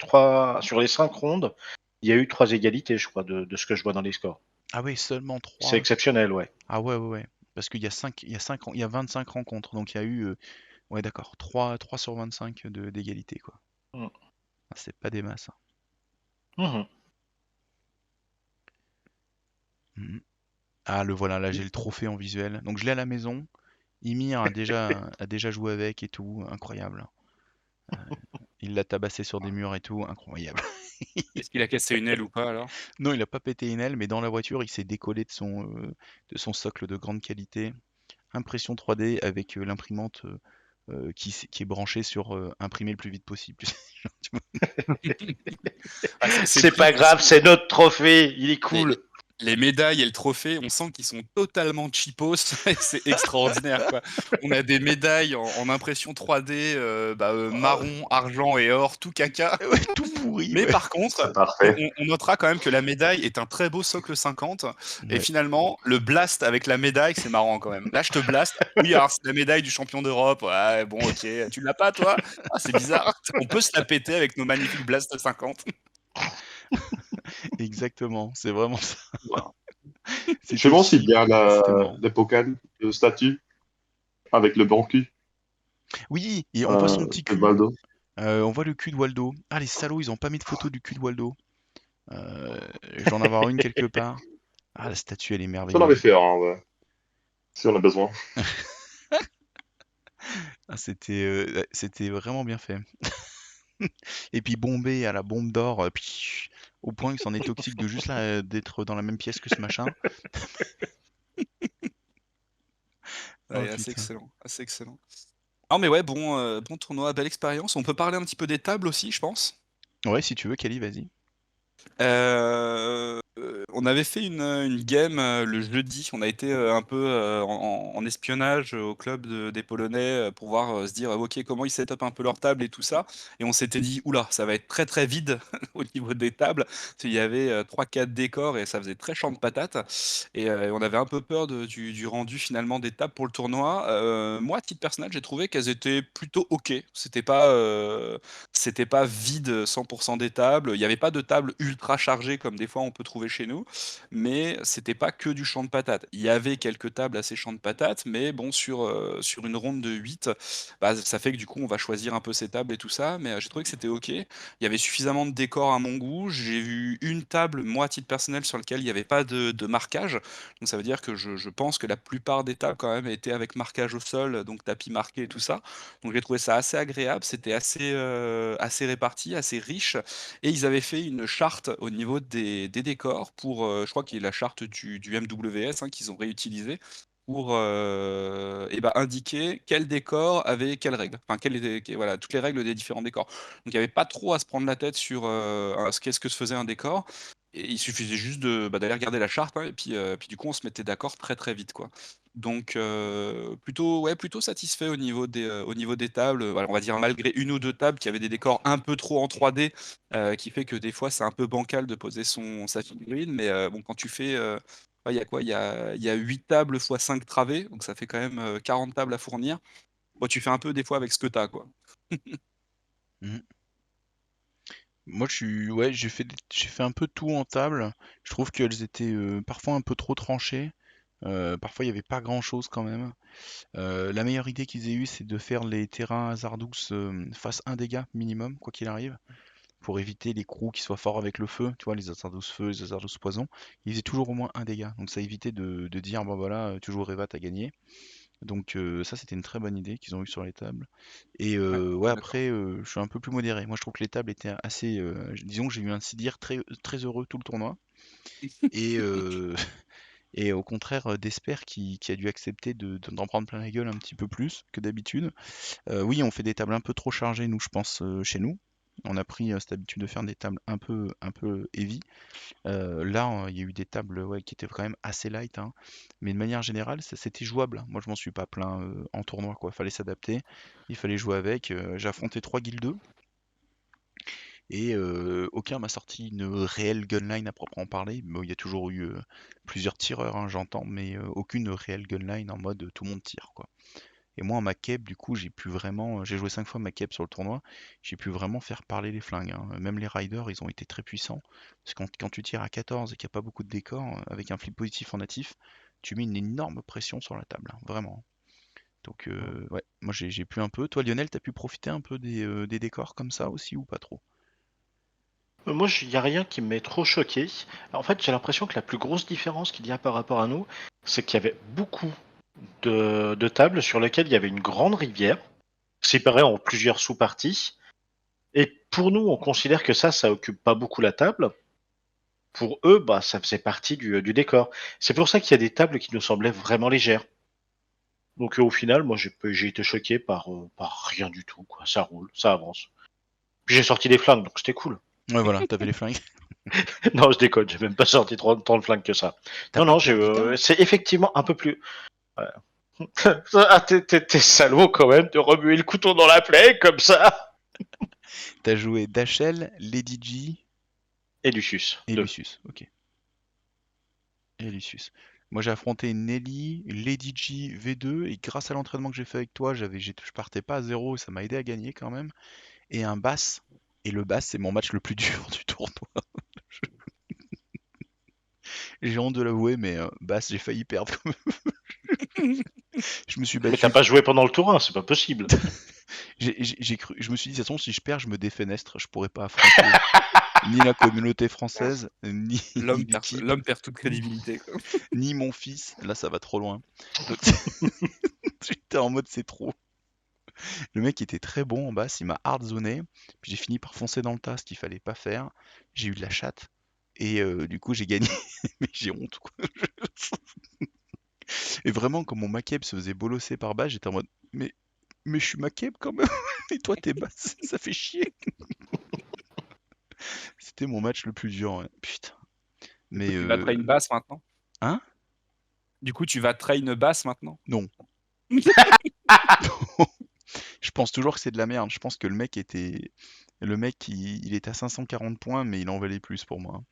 5 rondes, il y a eu 3 égalités, je crois, de ce que je vois dans les scores. Ah ouais, seulement C'est 3. exceptionnel, ouais. Ah ouais, ouais, ouais. Parce qu'il y a 5, il y a 25 rencontres, donc il y a eu, ouais d'accord, 3 sur 25 d'égalité, quoi. Mm. Ah, c'est pas des masses, hein. Mhm. Mhm. Ah le voilà, là j'ai le trophée en visuel. Donc je l'ai à la maison. Ymir a déjà joué avec et tout, incroyable. Il l'a tabassé sur des murs et tout, incroyable. Est-ce qu'il a cassé une aile ou pas alors? Non, il a pas pété une aile, mais dans la voiture, il s'est décollé de son socle de grande qualité. Impression 3D avec l'imprimante qui est branchée sur imprimer le plus vite possible. Ah, c'est le C'est truc. pas grave, c'est notre trophée, il est Les, cool. les médailles et le trophée, on sent qu'ils sont totalement cheapos et c'est extraordinaire, quoi. On a des médailles en impression 3D, marron, argent et or, tout caca. Ouais, tout pourri, Mais ouais. par C'est contre, parfait. on notera quand même que la médaille est un très beau socle 50. Et Ouais. finalement, le blast avec la médaille, c'est marrant quand même. Là, je te blast. Oui, alors c'est la médaille du champion d'Europe. Ouais, bon, ok. Tu l'as pas, toi? Ah, c'est bizarre. On peut se la péter avec nos magnifiques blast 50. Exactement, c'est vraiment ça. Voilà. C'était J'aime aussi cheap, bien c'était marrant. les pokals, le statut, avec le bon cul Oui, et on voit son petit de cul. Baldo. On voit le cul de Waldo. Ah, les salauds, ils ont pas mis de photo du cul de Waldo. Je dois en avoir une quelque part. Ah, la statue, elle est J'en avais merveilleuse. fait un, ouais, si on a besoin. Ah, c'était vraiment bien fait. Et puis bombé à la bombe d'or, au point que c'en est toxique de juste là, d'être dans la même pièce que ce machin. Oh Ouais, assez putain. excellent. Assez excellent. Ah mais ouais, bon tournoi, belle expérience. On peut parler un petit peu des tables aussi, je pense. Ouais, si tu veux, Kali, vas-y. On avait fait une game le jeudi. On a été un peu en espionnage au club des Polonais pour voir se dire ok comment ils set up un peu leur table et tout ça. Et on s'était dit oula ça va être très très vide au niveau des tables. Parce qu'il y avait 3-4 décors et ça faisait très champ de patates. Et on avait un peu peur du rendu finalement des tables pour le tournoi. Moi à titre personnel j'ai trouvé qu'elles étaient plutôt ok. C'était pas vide 100% des tables. Il n'y avait pas de table ultra chargée comme des fois on peut trouver chez nous, mais c'était pas que du champ de patates. Il y avait quelques tables assez champ de patates, mais bon, sur une ronde de 8, bah, ça fait que du coup on va choisir un peu ces tables et tout ça, mais j'ai trouvé que c'était ok. Il y avait suffisamment de décors à mon goût. J'ai vu une table, moi à titre personnel, sur laquelle il n'y avait pas de marquage. Donc ça veut dire que je pense que la plupart des tables quand même étaient avec marquage au sol, donc tapis marqué et tout ça. Donc j'ai trouvé ça assez agréable, c'était assez réparti, assez riche. Et ils avaient fait une charte au niveau des décors pour, je crois qu'il y a la charte du MWS hein, qu'ils ont réutilisée pour et ben, indiquer quel décor avait quelles règles. Enfin, voilà, toutes les règles des différents décors. Donc il n'y avait pas trop à se prendre la tête sur qu'est-ce que se faisait un décor. Et il suffisait juste d'aller regarder la charte, hein, et puis du coup on se mettait d'accord très très vite, quoi. Donc plutôt satisfait au niveau des tables. Voilà, on va dire malgré une ou deux tables qui avaient des décors un peu trop en 3D, qui fait que des fois c'est un peu bancal de poser sa figurine. Mais bon, quand tu fais, ouais, il y a quoi? Il y a 8 tables fois 5 travées, donc ça fait quand même 40 tables à fournir. Bon, tu fais un peu des fois avec ce que tu as, quoi. Mhm. Moi, ouais, j'ai fait un peu tout en table. Je trouve qu'elles étaient parfois un peu trop tranchées. Parfois, il n'y avait pas grand-chose quand même. La meilleure idée qu'ils aient eue, c'est de faire les terrains hasardous face un dégât minimum, quoi qu'il arrive, pour éviter les crews qui soient forts avec le feu. Tu vois, les hasardous feu, les hasardous poison, ils faisaient toujours au moins un dégât. Donc ça évitait de dire, bon voilà, tu joues au Révat, t'as gagné. Donc ça, c'était une très bonne idée qu'ils ont eue sur les tables. Et Ouais, ouais, d'accord. après, je suis un peu plus modéré. Moi, je trouve que les tables étaient assez, disons que j'ai eu un CDR très, très heureux tout le tournoi. Et, et au contraire d'Esper qui a dû accepter d'en prendre plein la gueule un petit peu plus que d'habitude. Oui, on fait des tables un peu trop chargées, nous, je pense, chez nous. On a pris cette habitude de faire des tables un peu heavy. Là, il y a eu des tables ouais, qui étaient quand même assez light, hein. Mais de manière générale, c'était jouable. Moi, je m'en suis pas plaint en tournoi, quoi. Fallait s'adapter, il fallait jouer avec. J'ai affronté 3 guildes et aucun m'a sorti une réelle gunline à proprement parler. Bon, il y a toujours eu plusieurs tireurs, hein, j'entends, mais aucune réelle gunline en mode tout le monde tire, quoi. Et moi, en ma cape, du coup, j'ai pu vraiment. J'ai joué 5 fois ma cape sur le tournoi. J'ai pu vraiment faire parler les flingues, hein. Même les riders, ils ont été très puissants. Parce que quand tu tires à 14 et qu'il n'y a pas beaucoup de décors, avec un flip positif en natif, tu mets une énorme pression sur la table, hein, vraiment. Donc, ouais, moi j'ai pu un peu. Toi, Lionel, t'as pu profiter un peu des décors comme ça aussi ou pas trop? Moi, il n'y a rien qui m'ait trop choqué. En fait, j'ai l'impression que la plus grosse différence qu'il y a par rapport à nous, c'est qu'il y avait beaucoup de tables sur lesquelles il y avait une grande rivière, séparée en plusieurs sous-parties. Et pour nous, on considère que ça occupe pas beaucoup la table. Pour eux, bah, ça faisait partie du décor. C'est pour ça qu'il y a des tables qui nous semblaient vraiment légères. Donc au final, moi, j'ai été choqué par rien du tout, quoi. Ça roule, ça avance. Puis j'ai sorti des flingues, donc c'était cool. Ouais, voilà, t'avais les flingues. Non, je déconne, j'ai même pas sorti tant de flingues que ça. T'as Non, pas non, pris de guitare? c'est effectivement un peu plus. Ouais. Ah, t'es salaud quand même de remuer le couteau dans la plaie comme ça. T'as joué Dachel, Lady G Et Lucius, et 2. Lucius. Ok. Et Lucius. Moi, j'ai affronté Nelly, Lady G V2, et grâce à l'entraînement que j'ai fait avec toi, je partais pas à zéro et ça m'a aidé à gagner quand même. Et un bass. Et le bass, c'est mon match le plus dur du tournoi. J'ai honte de l'avouer, mais bass, j'ai failli perdre. Je me suis Mais t'as battu. pas joué pendant le tour 1, c'est pas possible. Je me suis dit, de toute façon, si je perds, je me défenestre. Je pourrais pas affronter ni la communauté française, ni, ni l'équipe, L'homme perd toute crédibilité, quoi. ni mon fils. Là, ça va trop loin. Donc, j'étais en mode, c'est trop. Le mec était très bon en basse, il m'a hard zoné, puis j'ai fini par foncer dans le tas, ce qu'il fallait pas faire. J'ai eu de la chatte, et du coup j'ai gagné, mais j'ai honte quoi. Et vraiment, quand mon Makeb se faisait bolosser par bas, j'étais en mode, mais Mais je suis McCabe quand même. Et toi, t'es basse. Ça fait chier. C'était mon match le plus dur, ouais. Putain. Du coup, Mais tu vas train basse maintenant. hein? Du coup, tu vas train basse maintenant. Non. Je pense toujours que c'est de la merde. Je pense que le mec, il était à 540 points, mais il en valait plus pour moi.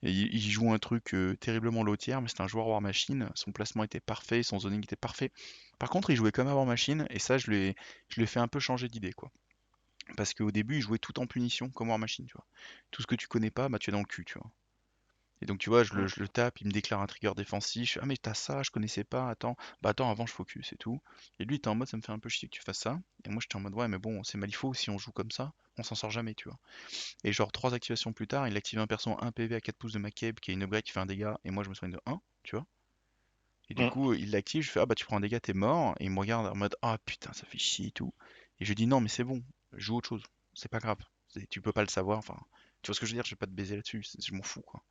Et il joue un truc terriblement low tier, mais c'est un joueur War Machine. Son placement était parfait, son zoning était parfait. Par contre, il jouait comme à War Machine, et ça, je lui ai fait un peu changer d'idée, quoi. Parce qu'au début, il jouait tout en punition, comme War Machine, tu vois. Tout ce que tu connais pas, bah tu es dans le cul, tu vois. Et donc, tu vois, je le tape, il me déclare un trigger défensif. Je fais, ah, mais t'as ça, je connaissais pas, attends. Bah, attends, avant, je focus et tout. Et lui, il était en mode, ça me fait un peu chier que tu fasses ça. Et moi, j'étais en mode, ouais, mais bon, c'est Malifaux, si on joue comme ça, on s'en sort jamais, tu vois. Et genre, 3 activations plus tard, il active un perso 1 PV à 4 pouces de McCabe, qui est une upgrade qui fait un dégât. Et moi, je me soigne de 1, tu vois. Et du Mm. coup, il l'active, je fais, ah, bah, tu prends un dégât, t'es mort. Et il me regarde en mode, ah, putain, ça fait chier et tout. Et je lui dis, non, mais c'est bon, joue autre chose. C'est pas grave. Tu peux pas le savoir, enfin. Tu vois ce que je veux dire, je vais pas te baiser là-dessus, je m'en fous, quoi.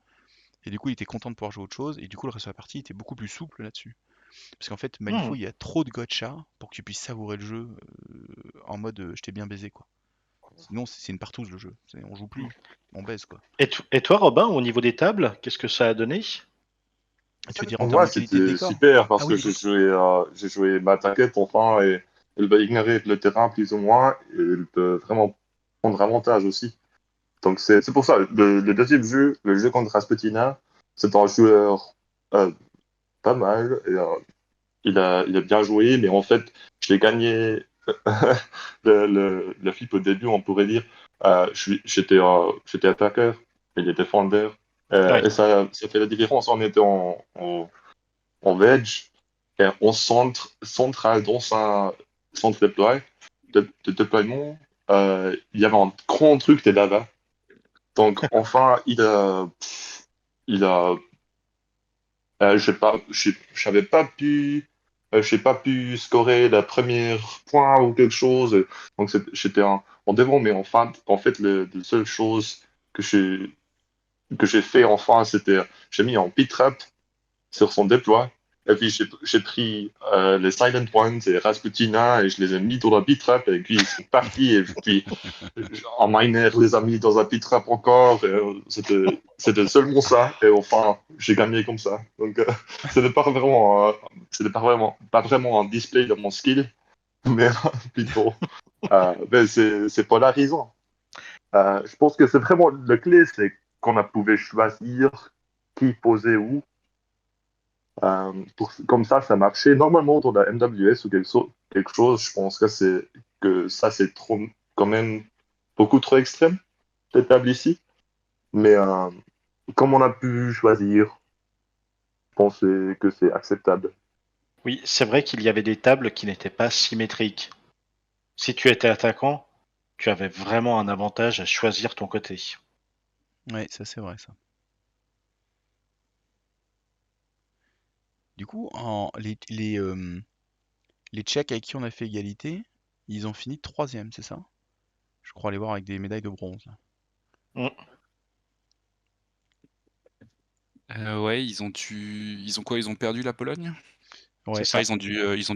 Et du coup, il était content de pouvoir jouer autre chose, et du coup, le reste de la partie était beaucoup plus souple là-dessus. Parce qu'en fait, Malifaux, Mm. il y a trop de gotcha pour que tu puisses savourer le jeu en mode je t'ai bien baisé, quoi. Sinon, c'est une partouze le jeu. On joue plus, on baise, quoi. Et toi, Robin, au niveau des tables, qu'est-ce que ça a donné? Et tu veux dire en Pour termes moi, de qualité de c'était décor? super Ah parce oui, que les décors. j'ai joué ma taquette enfin et elle va ignorer le terrain plus ou moins et elle peut vraiment prendre avantage aussi. Donc c'est pour ça, le deuxième jeu, le jeu contre Rasputina, c'est un joueur euh, pas mal et il a bien joué, mais en fait, je l'ai gagné le flip au début, on pourrait dire. J'étais attaqueur, il était defender. Ouais. Et ça fait la différence. On était en wedge et en central dans un centre de déploiement. Il y avait un grand truc de lava. Donc enfin, il a j'avais pas pu, j'ai pas pu scorer la première point ou quelque chose. Donc j'étais en devant, mais en fait, la seule chose que j'ai fait enfin, c'était j'ai mis en pit trap sur son déploie. Et puis j'ai pris les Silent Ones et Rasputina et je les ai mis dans la pit trap et puis ils sont partis et puis en miner les a mis dans un pit trap encore. Et, c'était seulement ça et enfin j'ai gagné comme ça. Donc c'était pas vraiment un display de mon skill, mais plutôt mais c'est polarisant. Je pense que c'est vraiment le clé, c'est qu'on a pouvait choisir qui posait où. Comme ça marchait. Normalement, dans la MWS ou quelque chose, je pense que ça, c'est trop, quand même beaucoup trop extrême, cette table ici. Mais comme on a pu choisir, je pense que c'est acceptable. Oui, c'est vrai qu'il y avait des tables qui n'étaient pas symétriques. Si tu étais attaquant, tu avais vraiment un avantage à choisir ton côté. Ouais, ça c'est vrai, ça. Du coup, les Tchèques avec qui on a fait égalité, ils ont fini troisième, c'est ça? Je crois les voir avec des médailles de bronze. Mm. Ouais, ils ont quoi? Ils ont perdu la Pologne? C'est Ouais, Ah, ça. ils ont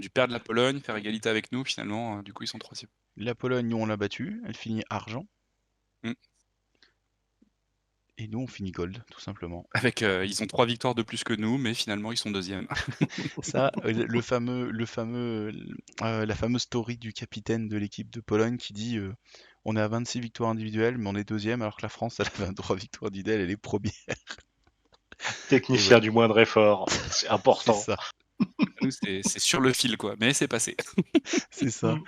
dû perdre la Pologne, faire égalité avec nous finalement. Du coup, ils sont troisième. la Pologne, nous on l'a battue, elle finit argent, Mm. et nous on finit gold, tout simplement. Ils ont 3 victoires de plus que nous, mais finalement ils sont deuxième. Ça, la fameuse story du capitaine de l'équipe de Pologne qui dit on est à 26 victoires individuelles, mais on est deuxième, alors que la France, elle a 23 victoires individuelles, elle est première. Et Technicien ouais, du moindre effort. C'est c'est important. ça, Nous, c'est sur le fil, quoi. Mais c'est passé. c'est ça. Mm.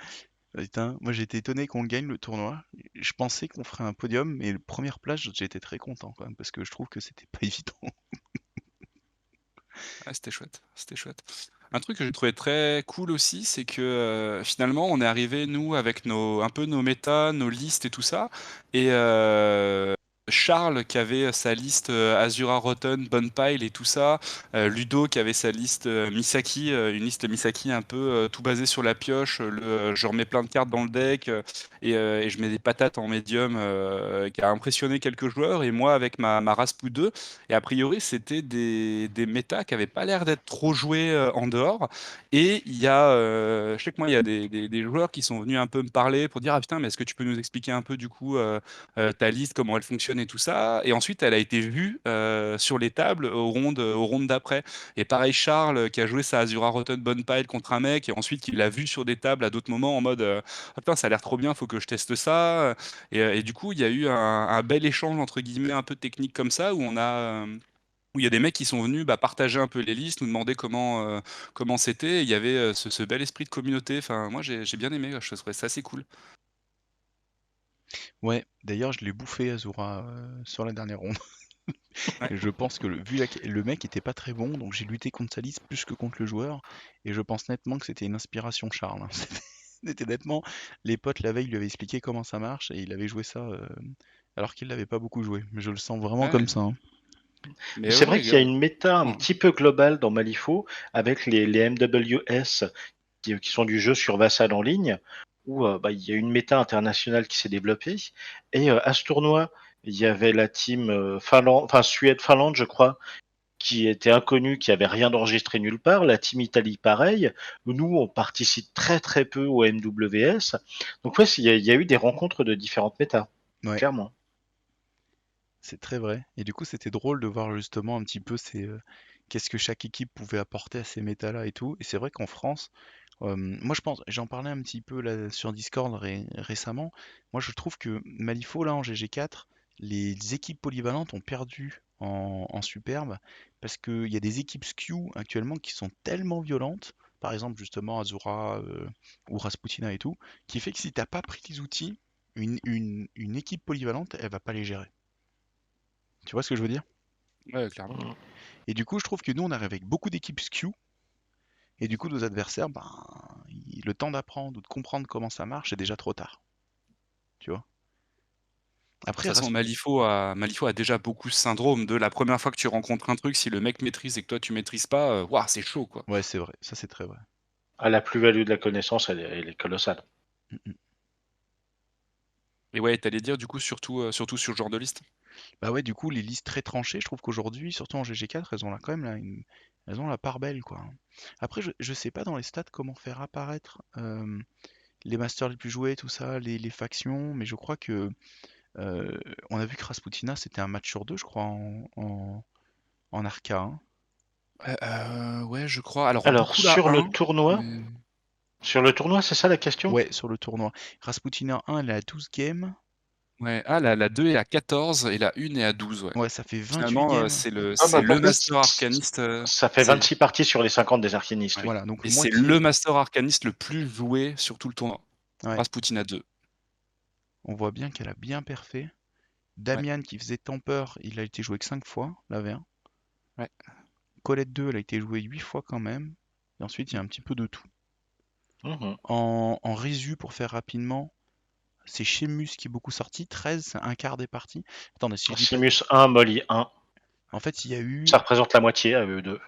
Putain, moi j'étais étonné qu'on le gagne le tournoi. Je pensais qu'on ferait un podium, mais première place, j'étais très content quand même, parce que je trouve que c'était pas évident. Ah, c'était chouette. C'était chouette. Un truc que j'ai trouvé très cool aussi, c'est que finalement, on est arrivé, nous, avec un peu nos méta, nos listes et tout ça. Et Charles qui avait sa liste Azura Rotten, Bonpile et tout ça, Ludo qui avait sa liste Misaki, une liste Misaki un peu tout basée sur la pioche, je remets plein de cartes dans le deck et je mets des patates en médium qui a impressionné quelques joueurs et moi avec ma Raspu 2 et a priori c'était des méta qui avaient pas l'air d'être trop joués en dehors et il y a, je sais que moi il y a des joueurs qui sont venus un peu me parler pour dire ah putain mais est-ce que tu peux nous expliquer un peu du coup ta liste, comment elle fonctionne et tout ça. Et ensuite, elle a été vue sur les tables aux rondes d'après. Et pareil, Charles, qui a joué sa Azura Rotten Bonpile contre un mec, et ensuite qui l'a vu sur des tables à d'autres moments en mode ah, putain, ça a l'air trop bien, faut que je teste ça. Et du coup, il y a eu un bel échange, entre guillemets, un peu technique comme ça, où on a. Où il y a des mecs qui sont venus partager un peu les listes, nous demander comment c'était. Il y avait ce bel esprit de communauté. Enfin, moi, j'ai bien aimé. Je trouvais ça assez cool. Ouais, d'ailleurs, je l'ai bouffé Azura sur la dernière ronde. Ouais. Et je pense que le mec était pas très bon, donc j'ai lutté contre sa liste plus que contre le joueur. Et je pense nettement que c'était une inspiration Charles, hein. C'était nettement, les potes la veille lui avaient expliqué comment ça marche et il avait joué ça alors qu'il l'avait pas beaucoup joué. Mais je le sens vraiment comme Ouais. ça, hein. Mais C'est vrai ouais, qu'il y a une méta un ouais. petit peu globale dans Malifaux avec les MWS qui sont du jeu sur Vassal en ligne, où il y a une méta internationale qui s'est développée. Et à ce tournoi, il y avait la team Suède-Finlande, je crois, qui était inconnue, qui avait rien d'enregistré nulle part. La team Italie, pareil. Nous, on participe très très peu au MWS. Donc ouais, il y a eu des rencontres de différentes métas, Ouais, clairement. c'est très vrai. Et du coup, c'était drôle de voir justement un petit peu qu'est-ce que chaque équipe pouvait apporter à ces méta-là et tout. Et c'est vrai qu'en France, moi je pense, j'en parlais un petit peu là sur Discord récemment. Moi je trouve que Malifaux là en GG4, les équipes polyvalentes ont perdu en superbe parce qu'il y a des équipes SKU actuellement qui sont tellement violentes, par exemple justement Azura ou Rasputina et tout, qui fait que si t'as pas pris les outils, une équipe polyvalente, elle va pas les gérer. Tu vois ce que je veux dire? Ouais, clairement. Mhm. Et du coup, je trouve que nous, on arrive avec beaucoup d'équipes SKU, et du coup, nos adversaires, ben, le temps d'apprendre ou de comprendre comment ça marche, c'est déjà trop tard. Tu vois? De toute Après, façon, Malifaux a déjà beaucoup ce syndrome de la première fois que tu rencontres un truc, si le mec maîtrise et que toi tu maîtrises pas, waouh, c'est chaud quoi. ouais, c'est vrai, ça c'est très vrai. Ah, la plus-value de la connaissance, elle est colossale. Mm, mm. Et ouais, t'allais dire du coup, surtout sur ce genre de liste. Bah ouais, du coup, les listes très tranchées, je trouve qu'aujourd'hui, surtout en GG4, elles ont là quand même là, elles ont la part belle, quoi. Après, je sais pas dans les stats comment faire apparaître les masters les plus joués, tout ça, les factions, mais je crois que euh, on a vu que Rasputina, c'était un match sur deux, je crois, en Arca, hein. Ouais, je crois. Alors Alors, beaucoup la sur le 1, tournoi, mais c'est ça la question? Ouais, sur le tournoi. Rasputina 1, elle est à 12 games. ouais, ah la 2 est à 14 et la 1 est à 12, ouais. Ouais, ça fait 28 Finalement, games. Ah c'est bah le attendez, master arcaniste, Ça fait c'est 26 parties sur les 50 des arcanistes, ouais. oui. Voilà, donc Et c'est le moitié. master arcaniste le plus joué sur tout le tournoi. Ouais, Rasputina 2. on voit bien qu'elle a bien perfé. Ouais, Damian qui faisait Temper, il a été joué que 5 fois, la V1. ouais. Colette 2, elle a été jouée 8 fois quand même. Et ensuite, il y a un petit peu de tout. Mhm. En résu, pour faire rapidement, c'est Sheamus qui est beaucoup sorti, 13, c'est un quart des parties. Attendez, si je dis pas. Simus 1, Molly 1. En fait, il y a eu. Ça représente la moitié à eux deux.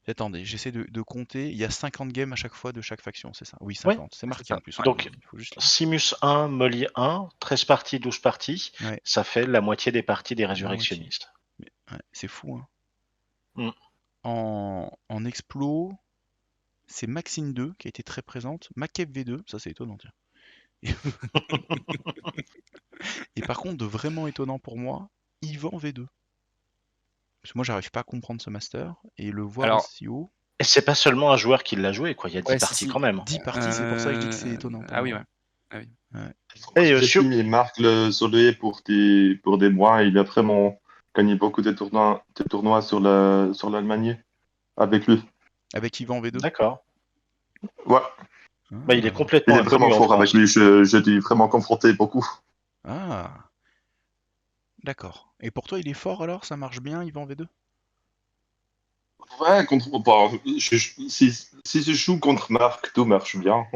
Attendez, j'essaie de compter. Il y a 50 games à chaque fois de chaque faction, c'est ça? Oui, Ouais, 50. C'est C'est marqué en ça. plus. Ouais. donc Il faut juste lire. Simus 1, Molly 1, 13 parties, 12 parties. Ouais, Ça fait la moitié des parties des la moitié. résurrectionnistes. Mais, ouais, c'est fou, hein. Mm. En explo, c'est Maxine 2 qui a été très présente. Makev V2, ça c'est étonnant, tiens. Et par contre, de vraiment étonnant pour moi, Yvan V2. Parce que moi, j'arrive pas à comprendre ce master. Et le voir Alors, aussi haut, Et c'est pas seulement un joueur qui l'a joué, quoi. Il y a 10 ouais, si, parties si. quand même. 10 parties, c'est pour ça que je dis que c'est étonnant pour Ah oui, moi. ouais. Ah oui. Ouais. Et Depuis, il marque le soleil pour des mois. Il a vraiment gagné beaucoup de tournois sur l'Allemagne avec lui. Avec Yvan V2. d'accord. Ouais, Il est Ah, il complètement est vraiment inconnu en fort avec France. lui. J'ai dû vraiment confronter beaucoup. ah, d'accord. Et pour toi, il est fort alors? Ça marche bien, Yvan V2? Ouais, contre, bah, si je joue contre Marc, tout marche bien.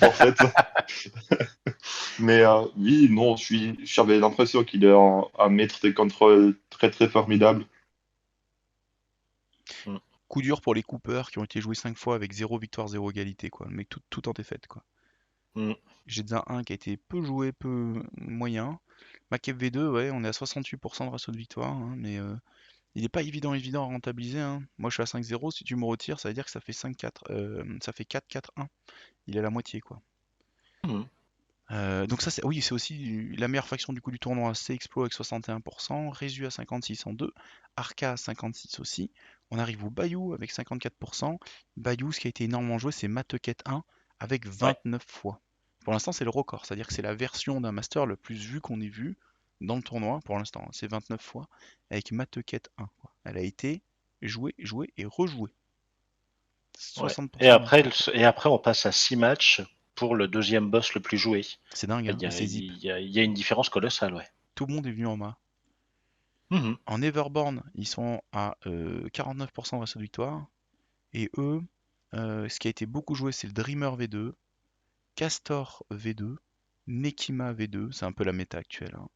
en fait. Mais oui, non, j'avais l'impression qu'il est un maître des contrôles très très formidable. Mm. Coup dur pour les Coopers qui ont été joués 5 fois avec 0 victoire, 0 égalité, quoi. Le mec tout en défaite, quoi. Mm. J'ai déjà un qui a été peu joué, peu moyen. Makeb V2, ouais, on est à 68% de ratio de victoire, hein, mais il est pas évident à rentabiliser, hein. Moi je suis à 5-0, si tu me retires, ça veut dire que ça fait 5-4, ça fait 4-4-1. Il est à la moitié, quoi. Mm. Donc ça, oui, c'est aussi la meilleure faction du coup du tournoi, c'est Explo avec 61%, Résu à 56 en 2, Arca à 56 aussi. On arrive au Bayou avec 54%. Bayou, ce qui a été énormément joué, c'est Matequette 1 avec Ouais. 29 fois. Pour l'instant, c'est le record, c'est-à-dire que c'est la version d'un master le plus vu qu'on ait vu dans le tournoi pour l'instant, hein. C'est 29 fois avec Matequette 1, quoi. Elle a été jouée, jouée et rejouée. Ouais. 60% de victoire. Et après, on passe à 6 matchs pour le deuxième boss le plus joué. C'est dingue, hein, Il y et a, c'est zip. il y a une différence colossale, ouais. Tout le monde est venu en main. Mhm. En Everborn, ils sont à 49% de ratio de victoire. Et eux, ce qui a été beaucoup joué, c'est le Dreamer V2, Castor V2, Nekima V2, c'est un peu la méta actuelle, hein.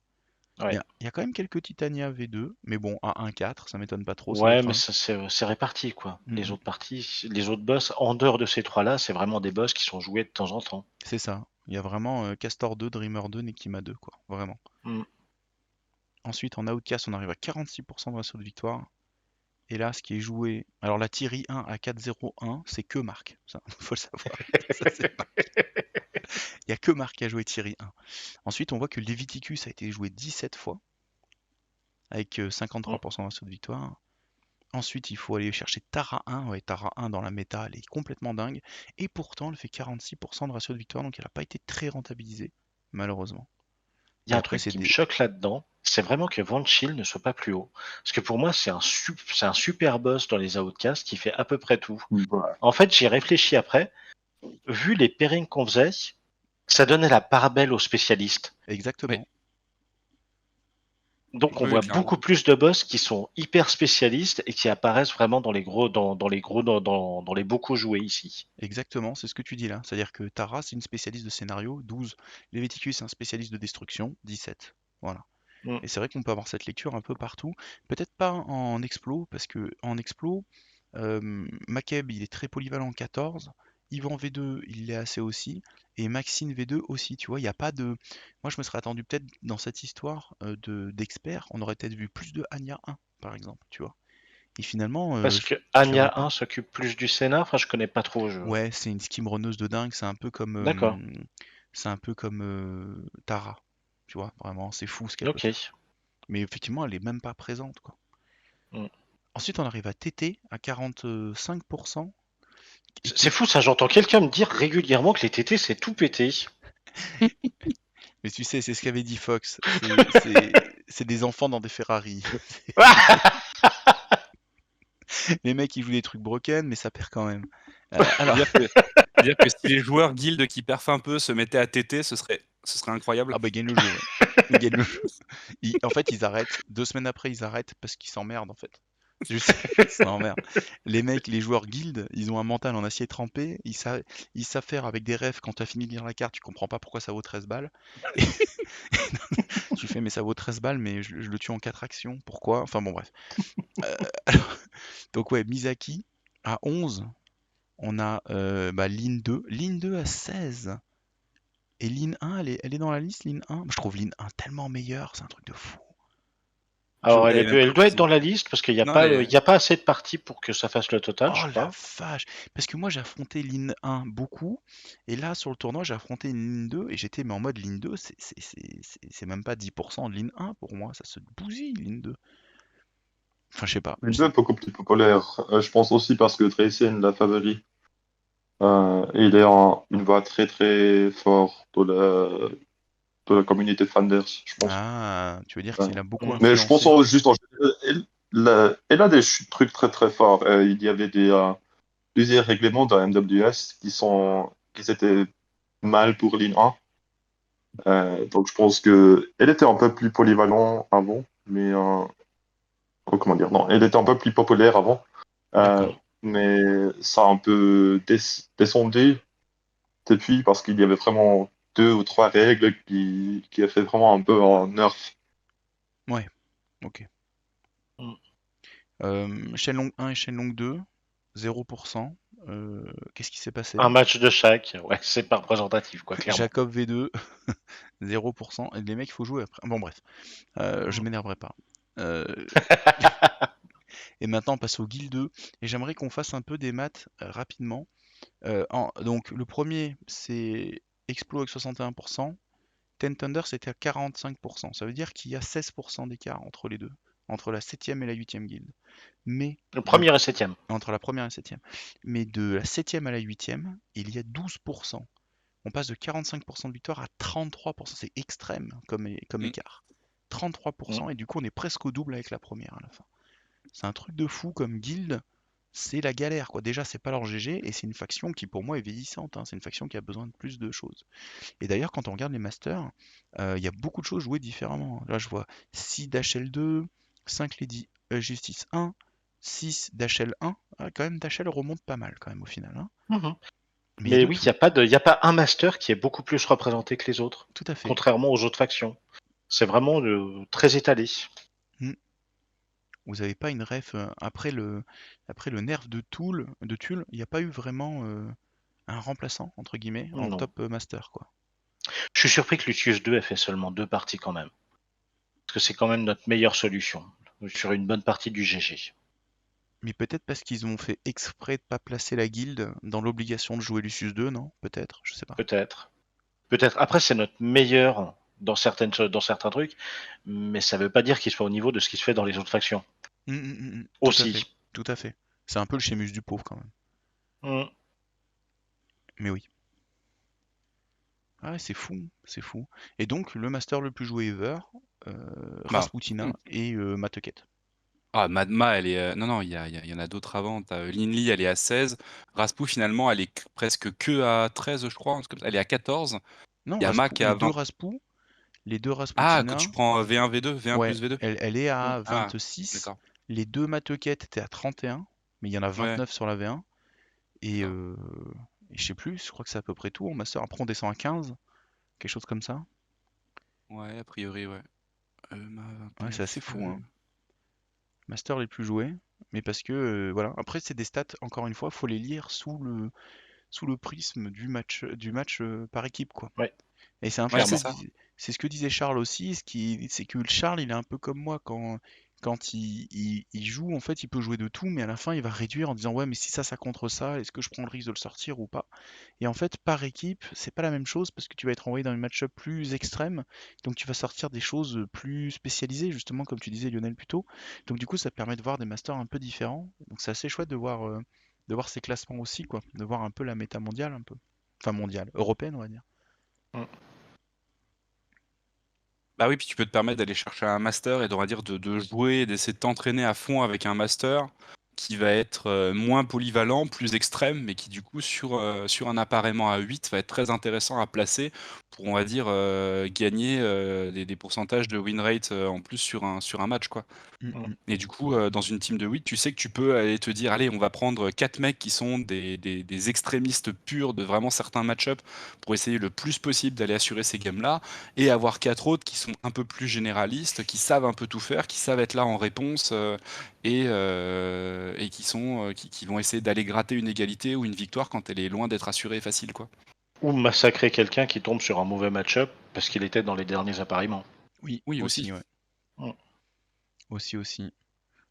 Il y Ouais. a, il y a quand même quelques Titania V2, mais bon, à 1-4, ça m'étonne pas trop, ça doit Ouais, être mais un. ça, c'est réparti, quoi. Les Mhm. autres parties, les autres boss, en dehors de ces trois-là, c'est vraiment des boss qui sont joués de temps en temps. C'est ça. Il y a vraiment Castor 2, Dreamer 2, Nekima 2, quoi. Vraiment. Mm. Ensuite, en Outcast, on arrive à 46% de ratio de victoire. Et là, ce qui est joué. Alors, la Thierry 1 à 4-0-1, c'est que Marc. Ça, faut le savoir. Ça, c'est Marc. Il n'y a que Marc qui a joué Thierry 1. Ensuite, on voit que Leviticus a été joué 17 fois, avec Mm. 53% de ratio de victoire. Ensuite, il faut aller chercher Tara 1. Ouais, Tara 1 dans la méta, elle est complètement dingue. Et pourtant, elle fait 46% de ratio de victoire, donc elle n'a pas été très rentabilisée, malheureusement. Il y Et a un après, truc c'est qui me des. choque là-dedans, c'est vraiment que Von Chill ne soit pas plus haut. Parce que pour moi, c'est un super boss dans les Outcasts qui fait à peu près tout. Voilà. En fait, j'y ai réfléchi après. Vu les pairings qu'on faisait, ça donnait la part belle aux spécialistes. Oui, Exactement. Donc on oui, voit clairement. beaucoup plus de boss qui sont hyper spécialistes et qui apparaissent vraiment dans les gros, dans les gros, dans les beaucoup joués ici. Exactement, c'est ce que tu dis là. C'est-à-dire que Tara, c'est une spécialiste de scénario, 12. Leviticus, c'est un spécialiste de destruction, 17. Voilà. Mm. Et c'est vrai qu'on peut avoir cette lecture un peu partout. Peut-être pas en explo, parce que en explo, Makeb, il est très polyvalent en 14. Ivan V2, il l'est assez aussi. Et Maxine V2 aussi, tu vois, il n'y a pas de. Moi, je me serais attendu peut-être dans cette histoire d'experts, on aurait peut-être vu plus de Anya 1, par exemple, tu vois. Et finalement, Parce je que la vois Anya pas. 1 s'occupe plus du scénar, enfin je connais pas trop. Ouais, c'est une skimroneuse de dingue, D'accord, c'est un peu comme Tara, tu vois, vraiment, c'est fou ce qu'elle peut ok. faire. Mais effectivement, elle est même pas présente, quoi. Mm. Ensuite, on arrive à TT à 45%. Et C'est T- fou ça, j'entends quelqu'un me dire régulièrement que les TT c'est tout pété. Mais tu sais, c'est ce qu'avait dit Fox. C'est des enfants dans des Ferrari. Les mecs, ils jouent des trucs broken, mais ça perd quand même. Faut Alors, dire que, faut dire que si les joueurs guild qui perfent un peu se mettaient à TT, ce serait incroyable. ah bah, ils gagnent le jeu, ouais. Ils gagnent le jeu. En fait, ils arrêtent. 2 semaines après, ils arrêtent parce qu'ils s'emmerdent, en fait. Juste, ils s'emmerdent. Les mecs, les joueurs guild, ils ont un mental en acier trempé. Ils savent faire avec des refs. Quand tu as fini de lire la carte, tu comprends pas pourquoi ça vaut 13 balles. Et tu fais, mais ça vaut 13 balles, mais je le tue en 4 actions. Pourquoi? Enfin bon, bref. Alors, donc, ouais, Misaki à 11. On a bah, Lin 2. Lin 2 à 16. Et Lin 1, elle est dans la liste, Lin 1? Je trouve Lin 1 tellement meilleure, c'est un truc de fou. Alors Elle est même pas elle doit être précisée. dans la liste parce qu'il n'y a Non, elle pas, est- il y a pas assez de parties pour que ça fasse le total, Oh je la crois. vache! Parce que moi j'ai affronté Lin 1 beaucoup, et là sur le tournoi j'ai affronté une Lin 2, et j'étais mais en mode Lin 2, c'est même pas 10% de Lin 1 pour moi, ça se bousille Lin 2. Enfin je sais pas, Les deux beaucoup plus populaires. Je pense aussi parce que Draysen l'a favori. Il est une voix très très fort de la communauté de Flanders, je pense. Ah, tu veux dire Euh, qu'il a beaucoup Mm. mais je pense influencé? juste en général, elle a des trucs très très forts. Il y avait plusieurs règlements dans MWS qui étaient mal pour Ligne 1. Donc je pense que elle était un peu plus polyvalente avant, mais oh, comment dire, non, elle était un peu plus populaire avant. Euh, D'accord. mais ça a un peu descendu depuis parce qu'il y avait vraiment 2 ou 3 règles qui a fait vraiment un peu en nerf. Ouais, ok. Mm. Shenlong 1 et Shenlong 2, 0%. Qu'est-ce qui s'est Un passé? match de chaque, ouais, c'est pas représentatif, quoi, clairement. Jacob V2, 0%. Et les mecs, il faut jouer après. Bon, bref, je Mm. m'énerverai pas. Euh, et maintenant, on passe au Guild 2. Et j'aimerais qu'on fasse un peu des maths rapidement. Donc, le premier, c'est Explo avec 61%. Ten Thunder, c'était à 45%. Ça veut dire qu'il y a 16% d'écart entre les deux, entre la 7ème et la 8ème guilde. Mais Le de, premier et septième. entre la première et la 7ème. Mais de la 7ème à la 8ème, il y a 12%. On passe de 45% de victoire à 33%. C'est extrême comme Mm. écart. 33%, Mm. et du coup, on est presque au double avec la première à la fin. C'est un truc de fou comme guild. C'est la galère, quoi. Déjà, c'est pas leur GG, et c'est une faction qui, pour moi, est vieillissante, hein. C'est une faction qui a besoin de plus de choses. Et d'ailleurs, quand on regarde les masters, il y a beaucoup de choses jouées différemment, hein. Là, je vois 6 d'HL2, 5 Lady Justice 1, 6 d'HL1. Ah, quand même, d'HL remonte pas mal, quand même, au final, hein. Mhm. Mais il y a Mais oui, d'autres. il y a pas un master qui est beaucoup plus représenté que les autres, Tout à fait. contrairement aux autres factions. C'est vraiment très étalé. Hmm. Vous avez pas une ref après le nerf de Tulle, il n'y a pas eu vraiment un remplaçant entre guillemets en Non. top master, quoi. Je suis surpris que Lucius 2 ait fait seulement 2 parties quand même. Parce que c'est quand même notre meilleure solution sur une bonne partie du GG. Mais peut-être parce qu'ils ont fait exprès de pas placer la guilde dans l'obligation de jouer Lucius 2, non? Peut-être, je sais pas. Peut-être. Peut-être. Après, c'est notre meilleur dans certains trucs, mais ça veut pas dire qu'il soit au niveau de ce qui se fait dans les autres factions. Tout à fait, Aussi. tout à fait. C'est un peu le Sheamus du pauvre quand même. Mm. Mais oui. Ah, c'est fou, c'est fou. Et donc le master le plus joué ever, Bah, Rasputina mm. et Matoket. Ah, Madma, elle est. Non, non, il y en a d'autres avant. T'as Linley, elle est à 16. Raspou, finalement, elle est presque que à 13, je crois, un truc comme ça. Elle est à 14. Non, Il y a Ma qui est à 20. Les deux Ah, quand tu Rasputina, prends V1, V2, V1 ouais, plus V2. elle est à Ah, 26. d'accord. Les deux Matoket étaient à 31, mais il y en a Ouais, 29 sur la V1. Et, d'accord. euh, et je sais plus, je crois que c'est à peu près tout en master. Après, on descend à 15, quelque chose comme ça. Ouais, a priori, ouais. Ma Ouais, c'est 29. assez fou, hein. Master les plus joués. Mais parce que, voilà. Après, c'est des stats, encore une fois, faut les lire sous le prisme du match par équipe, quoi. Ouais, Et c'est un peu Ouais, c'est clairement. ça. c'est ce que disait Charles aussi, c'est que Charles, il est un peu comme moi quand il joue, en fait, il peut jouer de tout, mais à la fin, il va réduire en disant ouais, mais si ça contre ça, est-ce que je prends le risque de le sortir ou pas? Et en fait, par équipe, c'est pas la même chose parce que tu vas être envoyé dans une match-up plus extrême, donc tu vas sortir des choses plus spécialisées, justement, comme tu disais Lionel plus tôt. Donc du coup, ça permet de voir des masters un peu différents. Donc c'est assez chouette de voir ces classements aussi, quoi, de voir un peu la méta mondiale, un peu. Enfin mondiale, européenne, on va dire. Mm. Bah oui, puis tu peux te permettre d'aller chercher un master et on va dire de jouer, d'essayer de t'entraîner à fond avec un master qui va être moins polyvalent, plus extrême, mais qui du coup sur un appareillement à 8 va être très intéressant à placer pour on va dire gagner des pourcentages de win rate en plus sur un match quoi. Mm, Mm. mm. Et du coup, dans une team de 8, tu sais que tu peux aller te dire, allez, on va prendre 4 mecs qui sont des extrémistes purs de vraiment certains match-up pour essayer le plus possible d'aller assurer ces games-là, et avoir 4 autres qui sont un peu plus généralistes, qui savent un peu tout faire, qui savent être là en réponse, et qui vont essayer d'aller gratter une égalité ou une victoire quand elle est loin d'être assurée et facile, quoi. Ou massacrer quelqu'un qui tombe sur un mauvais match-up parce qu'il était dans les derniers appareillements. Oui, Oui, aussi. aussi, ouais. Mm. Aussi, aussi.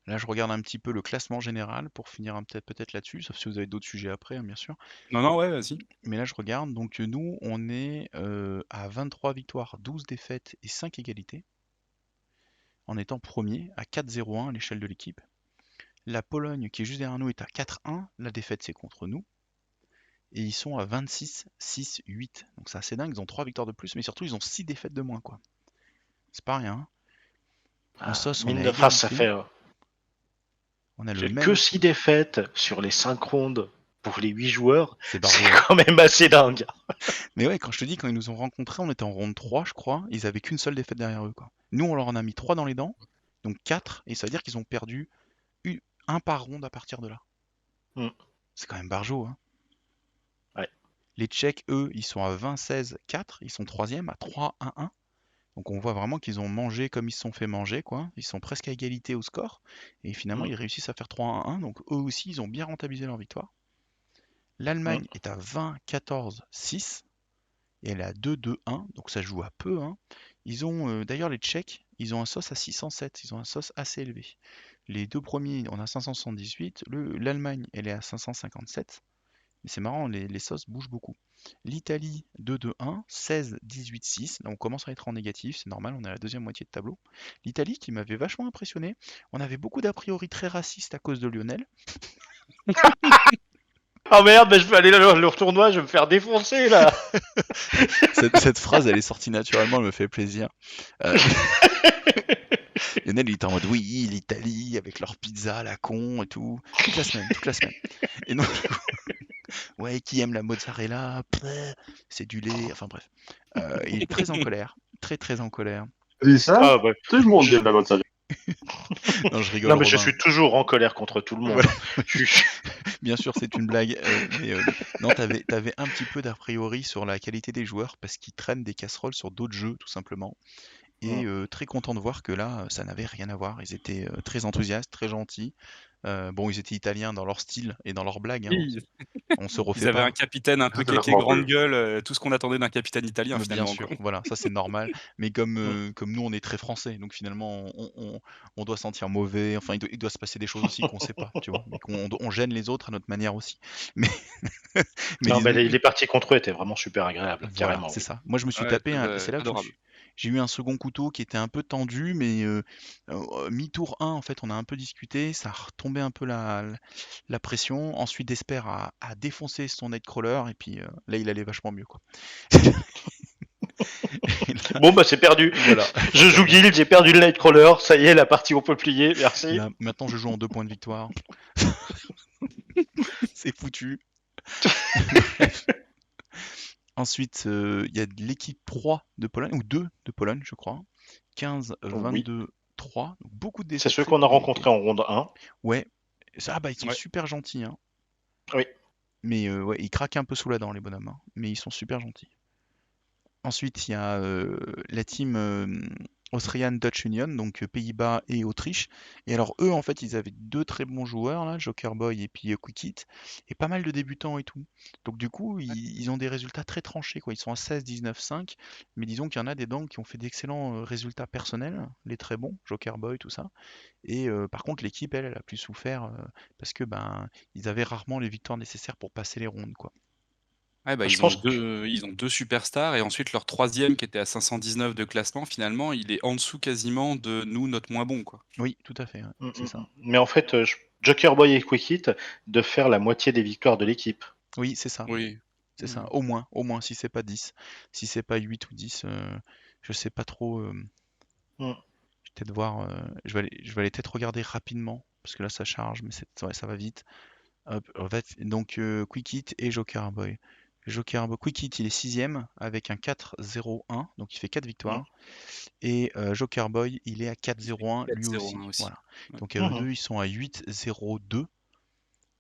Là, je regarde un petit peu le classement général pour finir peut-être là-dessus, sauf si vous avez d'autres sujets après, hein, bien sûr. Non, non, ouais, vas-y. Mais là, je regarde. Donc, nous, on est à 23 victoires, 12 défaites et 5 égalités, en étant premier à 4-0-1 à l'échelle de l'équipe. La Pologne, qui est juste derrière nous, est à 4-1. La défaite, c'est contre nous. Et ils sont à 26-6-8. Donc, c'est assez dingue. Ils ont 3 victoires de plus, mais surtout, ils ont 6 défaites de moins, quoi. C'est pas rien, hein. En Ah, sauce, on est mine à de face, ça égalité. fait On a le j'ai que même. 6 défaites sur les 5 rondes pour les 8 joueurs. C'est C'est barjot, hein. quand même assez dingue. Mais ouais, quand je te dis, quand ils nous ont rencontrés, on était en ronde 3, je crois. Ils avaient qu'une seule défaite derrière eux, quoi. Nous, on leur en a mis 3 dans les dents, donc 4, et ça veut dire qu'ils ont perdu un par ronde à partir de là. Mm. C'est quand même barjot, hein. Ouais. Les Tchèques, eux, ils sont à 20-16-4, ils sont troisième à 3-1-1. Donc on voit vraiment qu'ils ont mangé comme ils se sont fait manger, quoi. Ils sont presque à égalité au score. Et finalement, Mm, ils réussissent à faire 3-1-1. Donc eux aussi, ils ont bien rentabilisé leur victoire. mm. L'Allemagne est à 20-14-6 et elle est à 2-2-1. Donc ça joue à peu, hein. Ils ont d'ailleurs les Tchèques, ils ont un sauce à 607. Ils ont un sauce assez élevé. Les deux premiers, on a 578. L'Allemagne, elle est à 557. Mais c'est marrant, les sauces bougent beaucoup. L'Italie, 2-2-1, 16-18-6. Là, on commence à être en négatif, c'est normal, on est à la deuxième moitié de tableau. L'Italie, qui m'avait vachement impressionné, on avait beaucoup d'a priori très racistes à cause de Lionel. Oh merde, mais je vais aller le tournoi, je vais me faire défoncer là. Cette phrase, elle est sortie naturellement, elle me fait plaisir. Euh, Lionel, il était en mode oui, l'Italie, avec leur pizza à la con et tout, toute la semaine, toute la semaine. Et donc, ouais, qui aime la mozzarella? C'est du lait, enfin bref. Il est très en colère, très très en colère. Dis ça, Ah ouais. tout le monde Je- aime la mozzarella. Non, je rigole, Non, mais je Robin. suis toujours en colère contre tout le monde, Voilà. hein. Je- Bien sûr, c'est une blague, mais non, t'avais un petit peu d'a priori sur la qualité des joueurs parce qu'ils traînent des casseroles sur d'autres jeux, tout simplement. Et Mm. très content de voir que là, ça n'avait rien à voir. Ils étaient très enthousiastes, très gentils. Bon, ils étaient italiens dans leur style et dans leurs blagues, hein. Oui, On se ils refait avaient un pas. capitaine un peu C'est kéké, clairement grande peu. gueule, tout ce qu'on attendait d'un capitaine italien Bien finalement, quoi. sûr, voilà, ça c'est normal. Mais comme, Mm. comme nous, on est très français, donc finalement, on doit sentir mauvais. Enfin, il doit se passer des choses aussi qu'on sait pas, tu vois. Mais on gêne les autres à notre manière aussi. Mais, mais Non, mais disons, les parties contre eux étaient vraiment super agréables, voilà, carrément, c'est oui. ça. Moi, je me suis Ouais, tapé un c'est là que adorable. j'ai eu un second couteau qui était un peu tendu, mais mi-tour 1, en fait, on a un peu discuté, ça a retombé un peu la pression. Ensuite, Desper a défoncé son Nightcrawler, et puis là, il allait vachement mieux, quoi. Et là, Bon, bah c'est perdu. voilà, Je joue terminé. Guild, j'ai perdu le Nightcrawler, ça y est, la partie on peut plier, merci. Là, maintenant, je joue en 2 points de victoire. C'est foutu. Bref. Ensuite, il y a l'équipe 3 de Pologne, ou 2 de Pologne, je crois. Oui. 15-22-3. Donc beaucoup de C'est défaites, ceux très qu'on a peu d'égalité. rencontrés en ronde 1. Ouais. Ah bah ils sont Ouais. super gentils, hein. Oui. Mais ouais, ils craquent un peu sous la dent, les bonhommes, hein. Mais ils sont super gentils. Ensuite, il y a la team Austrian Dutch Union, donc Pays-Bas et Autriche. Et alors eux, en fait, ils avaient deux très bons joueurs, là, Joker Boy et puis Quickit, et pas mal de débutants et tout. Donc du coup, ils ont des résultats très tranchés, quoi. Ils sont à 16, 19, 5. Mais disons qu'il y en a des dents qui ont fait d'excellents résultats personnels, les très bons, Joker Boy, tout ça. Et par contre, l'équipe, elle a plus souffert parce que ben, ils avaient rarement les victoires nécessaires pour passer les rondes, quoi. Ouais, bah, Je pense que ils ont 2 superstars et ensuite leur troisième qui était à 519 de classement, finalement, il est en dessous quasiment de nous, notre moins bon, quoi. Oui, tout à fait, ouais, c'est ça. Mais en fait, Joker Boy et Quick Hit de faire la moitié des victoires de l'équipe. Oui, c'est ça. Oui. C'est ça, Mmh. au moins, si c'est pas 10. Si c'est pas 8 ou 10, je sais pas trop. Mm. Je vais peut-être voir. Je vais aller peut-être regarder rapidement, parce que là ça charge, mais ouais, ça va vite. Hop, en fait, donc Quickit et Joker Boy. Joker Boy, Quickit il est sixième avec un 4-0-1, donc il fait 4 Mm. victoires. Et Joker Boy il est à Il fait 4-0-1 lui 4-0-1 aussi. aussi. Voilà. Ouais. Donc eux Mhm. deux ils sont à 8-0-2.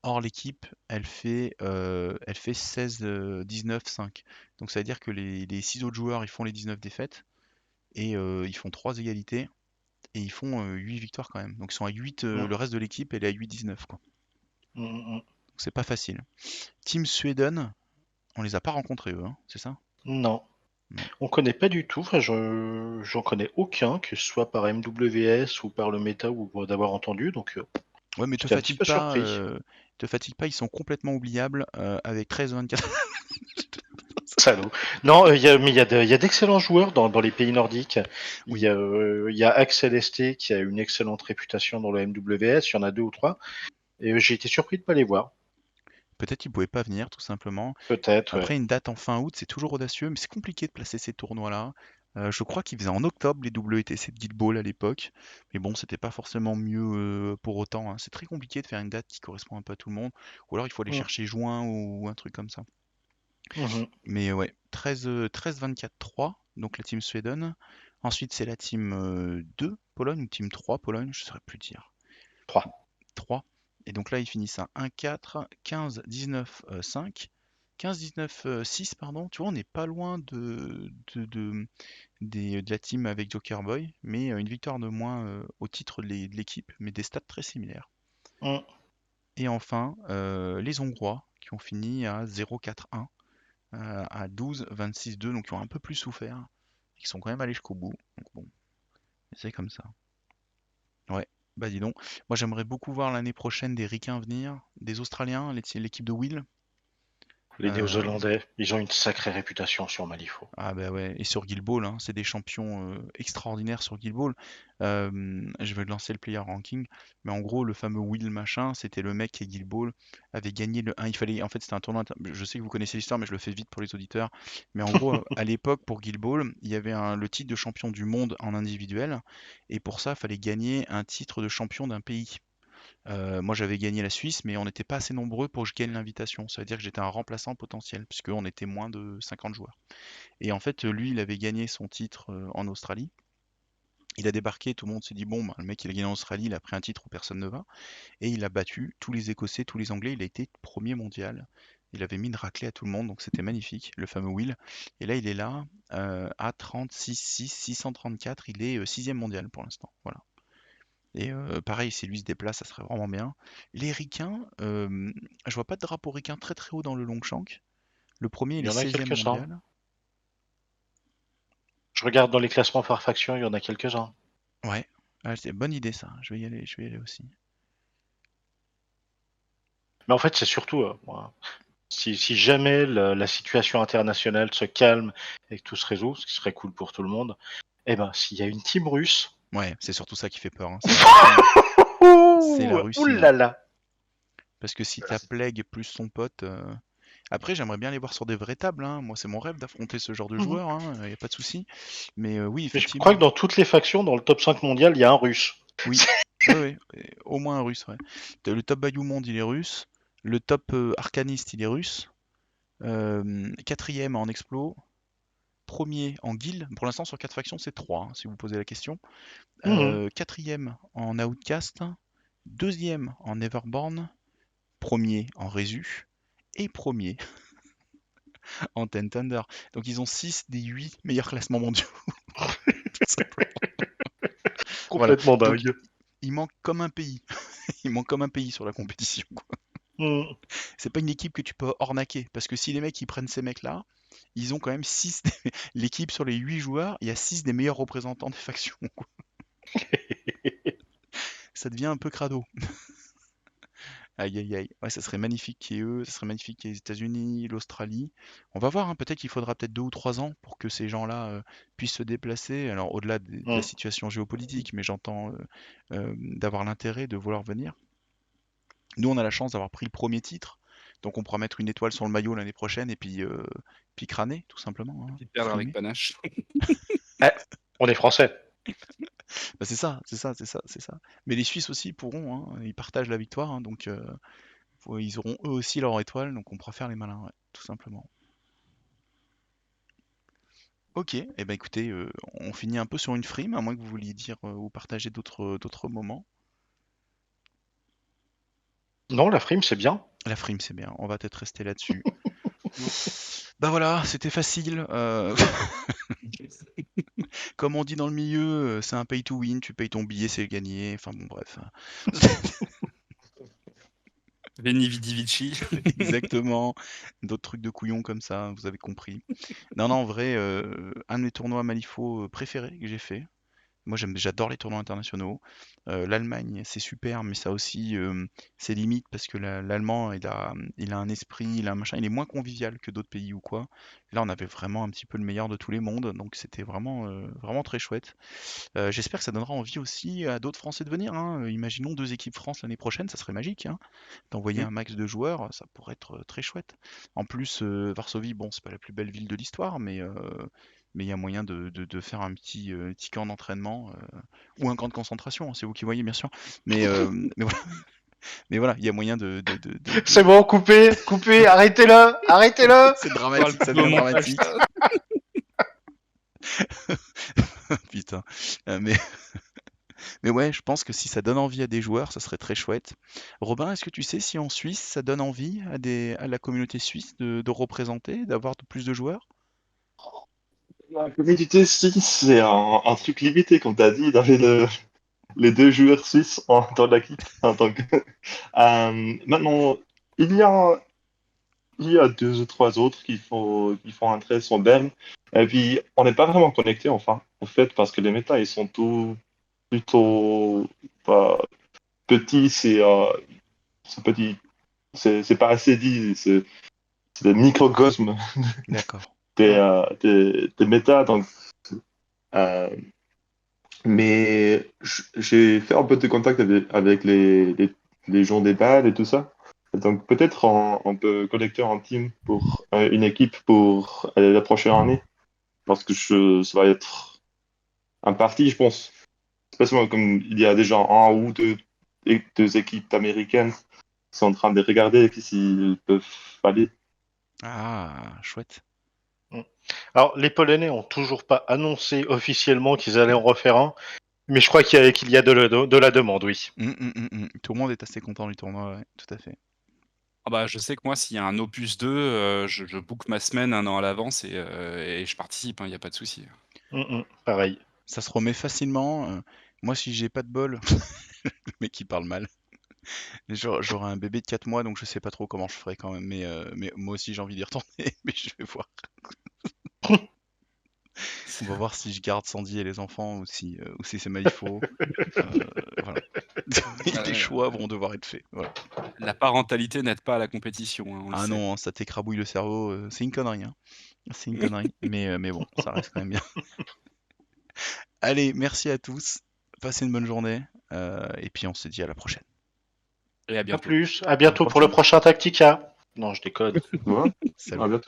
Or, l'équipe, elle fait 16, 19, 5. Donc, ça veut dire que les 6 autres joueurs, ils font les 19 défaites et ils font 3 égalités et ils font 8 victoires quand même. Donc, ils sont à 8, Mm. le reste de l'équipe, elle est à 8-19, quoi. Mm. Mm. Donc, c'est pas facile. Team Sweden, on les a pas rencontrés, eux, hein, c'est ça? Non, Non. on connaît pas du tout. Enfin, j'en connais aucun, que ce soit par MWS ou par le méta ou d'avoir entendu. Donc, Ouais, mais j'étais un petit peu surpris. te fatigue pas, ils sont complètement oubliables avec 13-24. Salaud. Non, mais il y a d'excellents joueurs dans les pays nordiques. Oui, Il y a Axel ST qui a une excellente réputation dans le MWS. Il y en a deux ou trois. Et j'ai été surpris de pas les voir. peut-être qu'ils pouvaient pas venir, tout simplement. Peut-être, ouais. Après, une date en fin août, c'est toujours audacieux, mais c'est compliqué de placer ces tournois-là. Je crois qu'ils faisaient en octobre les WTC de Guild Ball à l'époque, mais bon, c'était pas forcément mieux pour autant, hein. C'est très compliqué de faire une date qui correspond un peu à tout le monde, ou alors il faut aller Mm. chercher juin ou un truc comme ça. Mhm. Mais ouais, 13-24-3, donc la team Sweden. Ensuite, c'est la team 2 Pologne ou team 3 Pologne, je ne saurais plus dire. 3. 3. Et donc là, ils finissent à 1-4, 15-19-5, 15-19-6, pardon. Tu vois, on n'est pas loin de la team avec Joker Boy, mais une victoire de moins au titre de l'équipe, mais des stats très similaires. Mm. Et enfin, les Hongrois qui ont fini à 0-4-1, à 12-26-2, donc qui ont un peu plus souffert, qui sont quand même allés jusqu'au bout. Donc bon, c'est comme ça. Ouais, bah dis donc. Moi j'aimerais beaucoup voir l'année prochaine des Ricains venir, des Australiens, l'équipe de Will. Les Euh, Néo-Zélandais, ils ont une sacrée réputation sur Malifaux. Ah bah ouais, et sur Guild Ball, hein, c'est des champions extraordinaires sur Guild Ball. Je vais lancer le player ranking, mais en gros, le fameux Will machin, c'était le mec qui, Guild Ball, avait gagné le 1. Il fallait, en fait, c'était un tournoi. Je sais que vous connaissez l'histoire, mais je le fais vite pour les auditeurs. Mais en gros, à l'époque, pour Guild Ball, il y avait le titre de champion du monde en individuel, et pour ça, il fallait gagner un titre de champion d'un pays. Moi, j'avais gagné la Suisse, mais on n'était pas assez nombreux pour que je gagne l'invitation. Ça veut dire que j'étais un remplaçant potentiel, puisqu'on était moins de 50 joueurs. Et en fait, lui, il avait gagné son titre en Australie. Il a débarqué, tout le monde s'est dit, bon, bah, le mec, il a gagné en Australie, il a pris un titre où personne ne va. Et il a battu tous les Écossais, tous les Anglais, il a été premier mondial. Il avait mis une raclée à tout le monde, donc c'était magnifique, le fameux Will. Et là, il est là, à 36-6, 634, il est sixième mondial pour l'instant. Voilà. Et pareil, si lui se déplace, ça serait vraiment bien. Les Ricains, je vois pas de drapeau ricain très très haut dans le Longshank. Le premier, il Il est y en a 16e quelques-uns. mondial. Je regarde dans les classements par faction, il y en a quelques-uns. Ouais, ah, c'est une bonne idée ça. Je vais y aller aussi. Mais en fait, c'est surtout, si jamais la situation internationale se calme et que tout se résout, ce qui serait cool pour tout le monde, eh ben, s'il y a une team russe, Ouais, c'est surtout ça qui fait peur, hein. C'est la ouh Russie, hein. là là. Parce que si t'as Plague plus son pote. Après, j'aimerais bien les voir sur des vraies tables, hein. Moi, c'est mon rêve d'affronter ce genre de Mhm. joueurs, hein. Y a pas de souci. Mais oui, Mais je crois que effectivement. dans toutes les factions, dans le top 5 mondial, il y a un russe. Oui. Ouais, ouais. Au moins un russe, ouais. Le top Bayou Monde, il est russe. Le top Arcaniste, il est russe. Quatrième en explo. Premier en guild. Pour l'instant, sur 4 factions, c'est 3, si vous posez la question. Mhm. Quatrième en Outcast. Deuxième en Everborn. Premier en Résu. Et premier en Ten Thunder. Donc ils ont 6 des 8 meilleurs classements mondiaux. Tout simplement. Voilà. Complètement Donc dingue. il manque comme un pays. Il manque comme un pays sur la compétition, quoi. Mhm. C'est pas une équipe que tu peux ornaquer. Parce que si les mecs ils prennent ces mecs-là, ils ont quand même 6. L'équipe sur les 8 joueurs, il y a 6 des meilleurs représentants des factions, quoi. Ça devient un peu crado. Aïe aïe aïe. Ouais, ça serait magnifique qu'il y ait eux, ça serait magnifique qu'il y ait les États-Unis, l'Australie. On va voir, hein, peut-être qu'il faudra peut-être 2 ou 3 ans pour que ces gens-là puissent se déplacer. Alors au-delà de la Mhm. situation géopolitique, mais j'entends d'avoir l'intérêt de vouloir venir. Nous, on a la chance d'avoir pris le premier titre, donc on pourra mettre une étoile sur le maillot l'année prochaine et puis crâner, tout simplement, hein, Puis perdre avec frimer. panache. Eh, on est français. Bah, c'est ça, c'est ça, c'est ça, c'est ça. Mais les Suisses aussi pourront, hein, ils partagent la victoire, hein, donc ils auront eux aussi leur étoile, donc on pourra faire les malins, ouais, tout simplement. Ok, et ben écoutez, on finit un peu sur une frime, à moins que vous vouliez dire ou partager d'autres moments. Non, la frime, c'est bien. La frime, c'est bien, on va peut-être rester là-dessus. Bah voilà, c'était facile. Comme on dit dans le milieu, c'est un pay to win, tu payes ton billet, c'est gagné. Enfin bon, bref. Veni Vidi Vici. Exactement. D'autres trucs de couillons comme ça, vous avez compris. Non, non, en vrai, un de mes tournois Malifaux préférés que j'ai fait. Moi, j'adore les tournois internationaux. L'Allemagne, c'est super, mais ça aussi, ses limites parce que l'Allemand, il a un esprit, il a un machin, il est moins convivial que d'autres pays ou quoi. Là, on avait vraiment un petit peu le meilleur de tous les mondes, donc c'était vraiment très chouette. J'espère que ça donnera envie aussi à d'autres Français de venir, hein. Imaginons 2 équipes France l'année prochaine, ça serait magique, hein. D'envoyer Mm. un max de joueurs, ça pourrait être très chouette. En plus, Varsovie, bon, c'est pas la plus belle ville de l'histoire, mais il y a moyen de faire un petit camp d'entraînement ou un camp de concentration, hein, c'est vous qui voyez, bien sûr. Mais, mais voilà, mais voilà, il y a moyen C'est bon, coupez, coupez, arrêtez-le, arrêtez-le. C'est On va dramatique, le ça couper au devient montage. dramatique. Putain. Mais, Mais ouais, je pense que si ça donne envie à des joueurs, ça serait très chouette. Robin, est-ce que tu sais si en Suisse, ça donne envie à la communauté suisse de représenter, d'avoir plus de joueurs? La communauté suisse, c'est un truc limité, comme tu as dit, dans les deux joueurs suisses dans l'équipe. Maintenant, il y a, il y a deux ou trois autres qui font un très son berne. Et puis, on n'est pas vraiment connectés, enfin, en fait, parce que les méta, ils sont tous plutôt bah, petits. C'est petit, c'est pas assez dit, c'est des microcosmes D'accord. des méta. Donc, euh, mais j'ai fait un peu de contact avec les gens des balles et tout ça. Et donc peut-être on peut connecter un team pour une équipe pour la prochaine année. Parce que ça va être un parti, je pense. Spécialement comme il y a déjà un ou deux équipes américaines qui sont en train de regarder s'ils peuvent aller. Ah, chouette. Alors, les Polonais ont toujours pas annoncé officiellement qu'ils allaient en refaire un, mais je crois qu'il y a de la demande, oui. Tout le monde est assez content du tournoi, ouais, tout à fait. Ah bah, je sais que moi, s'il y a un opus 2, je book ma semaine un an à l'avance et je participe, il n'y a pas de souci. Pareil. Ça se remet facilement. Moi, si j'ai pas de bol, le mec qui parle mal. J'aurai un bébé de 4 mois, donc je sais pas trop comment je ferai quand même. Mais moi aussi, j'ai envie d'y retourner, mais je vais voir. On va voir si je garde Sandy et les enfants ou si c'est Maïfo. Voilà. Les choix vont devoir être faits. Voilà. La parentalité n'aide pas à la compétition, on le Ah sait. non, hein, ça t'écrabouille le cerveau. C'est une connerie, hein. C'est une connerie. Mais bon, ça reste quand même bien. Allez, merci à tous. Passez une bonne journée. Et puis on se dit à la prochaine. Et à À bientôt. plus, à bientôt pour le prochain Tactica. Non, je déconne. Ouais, à Salut. bientôt.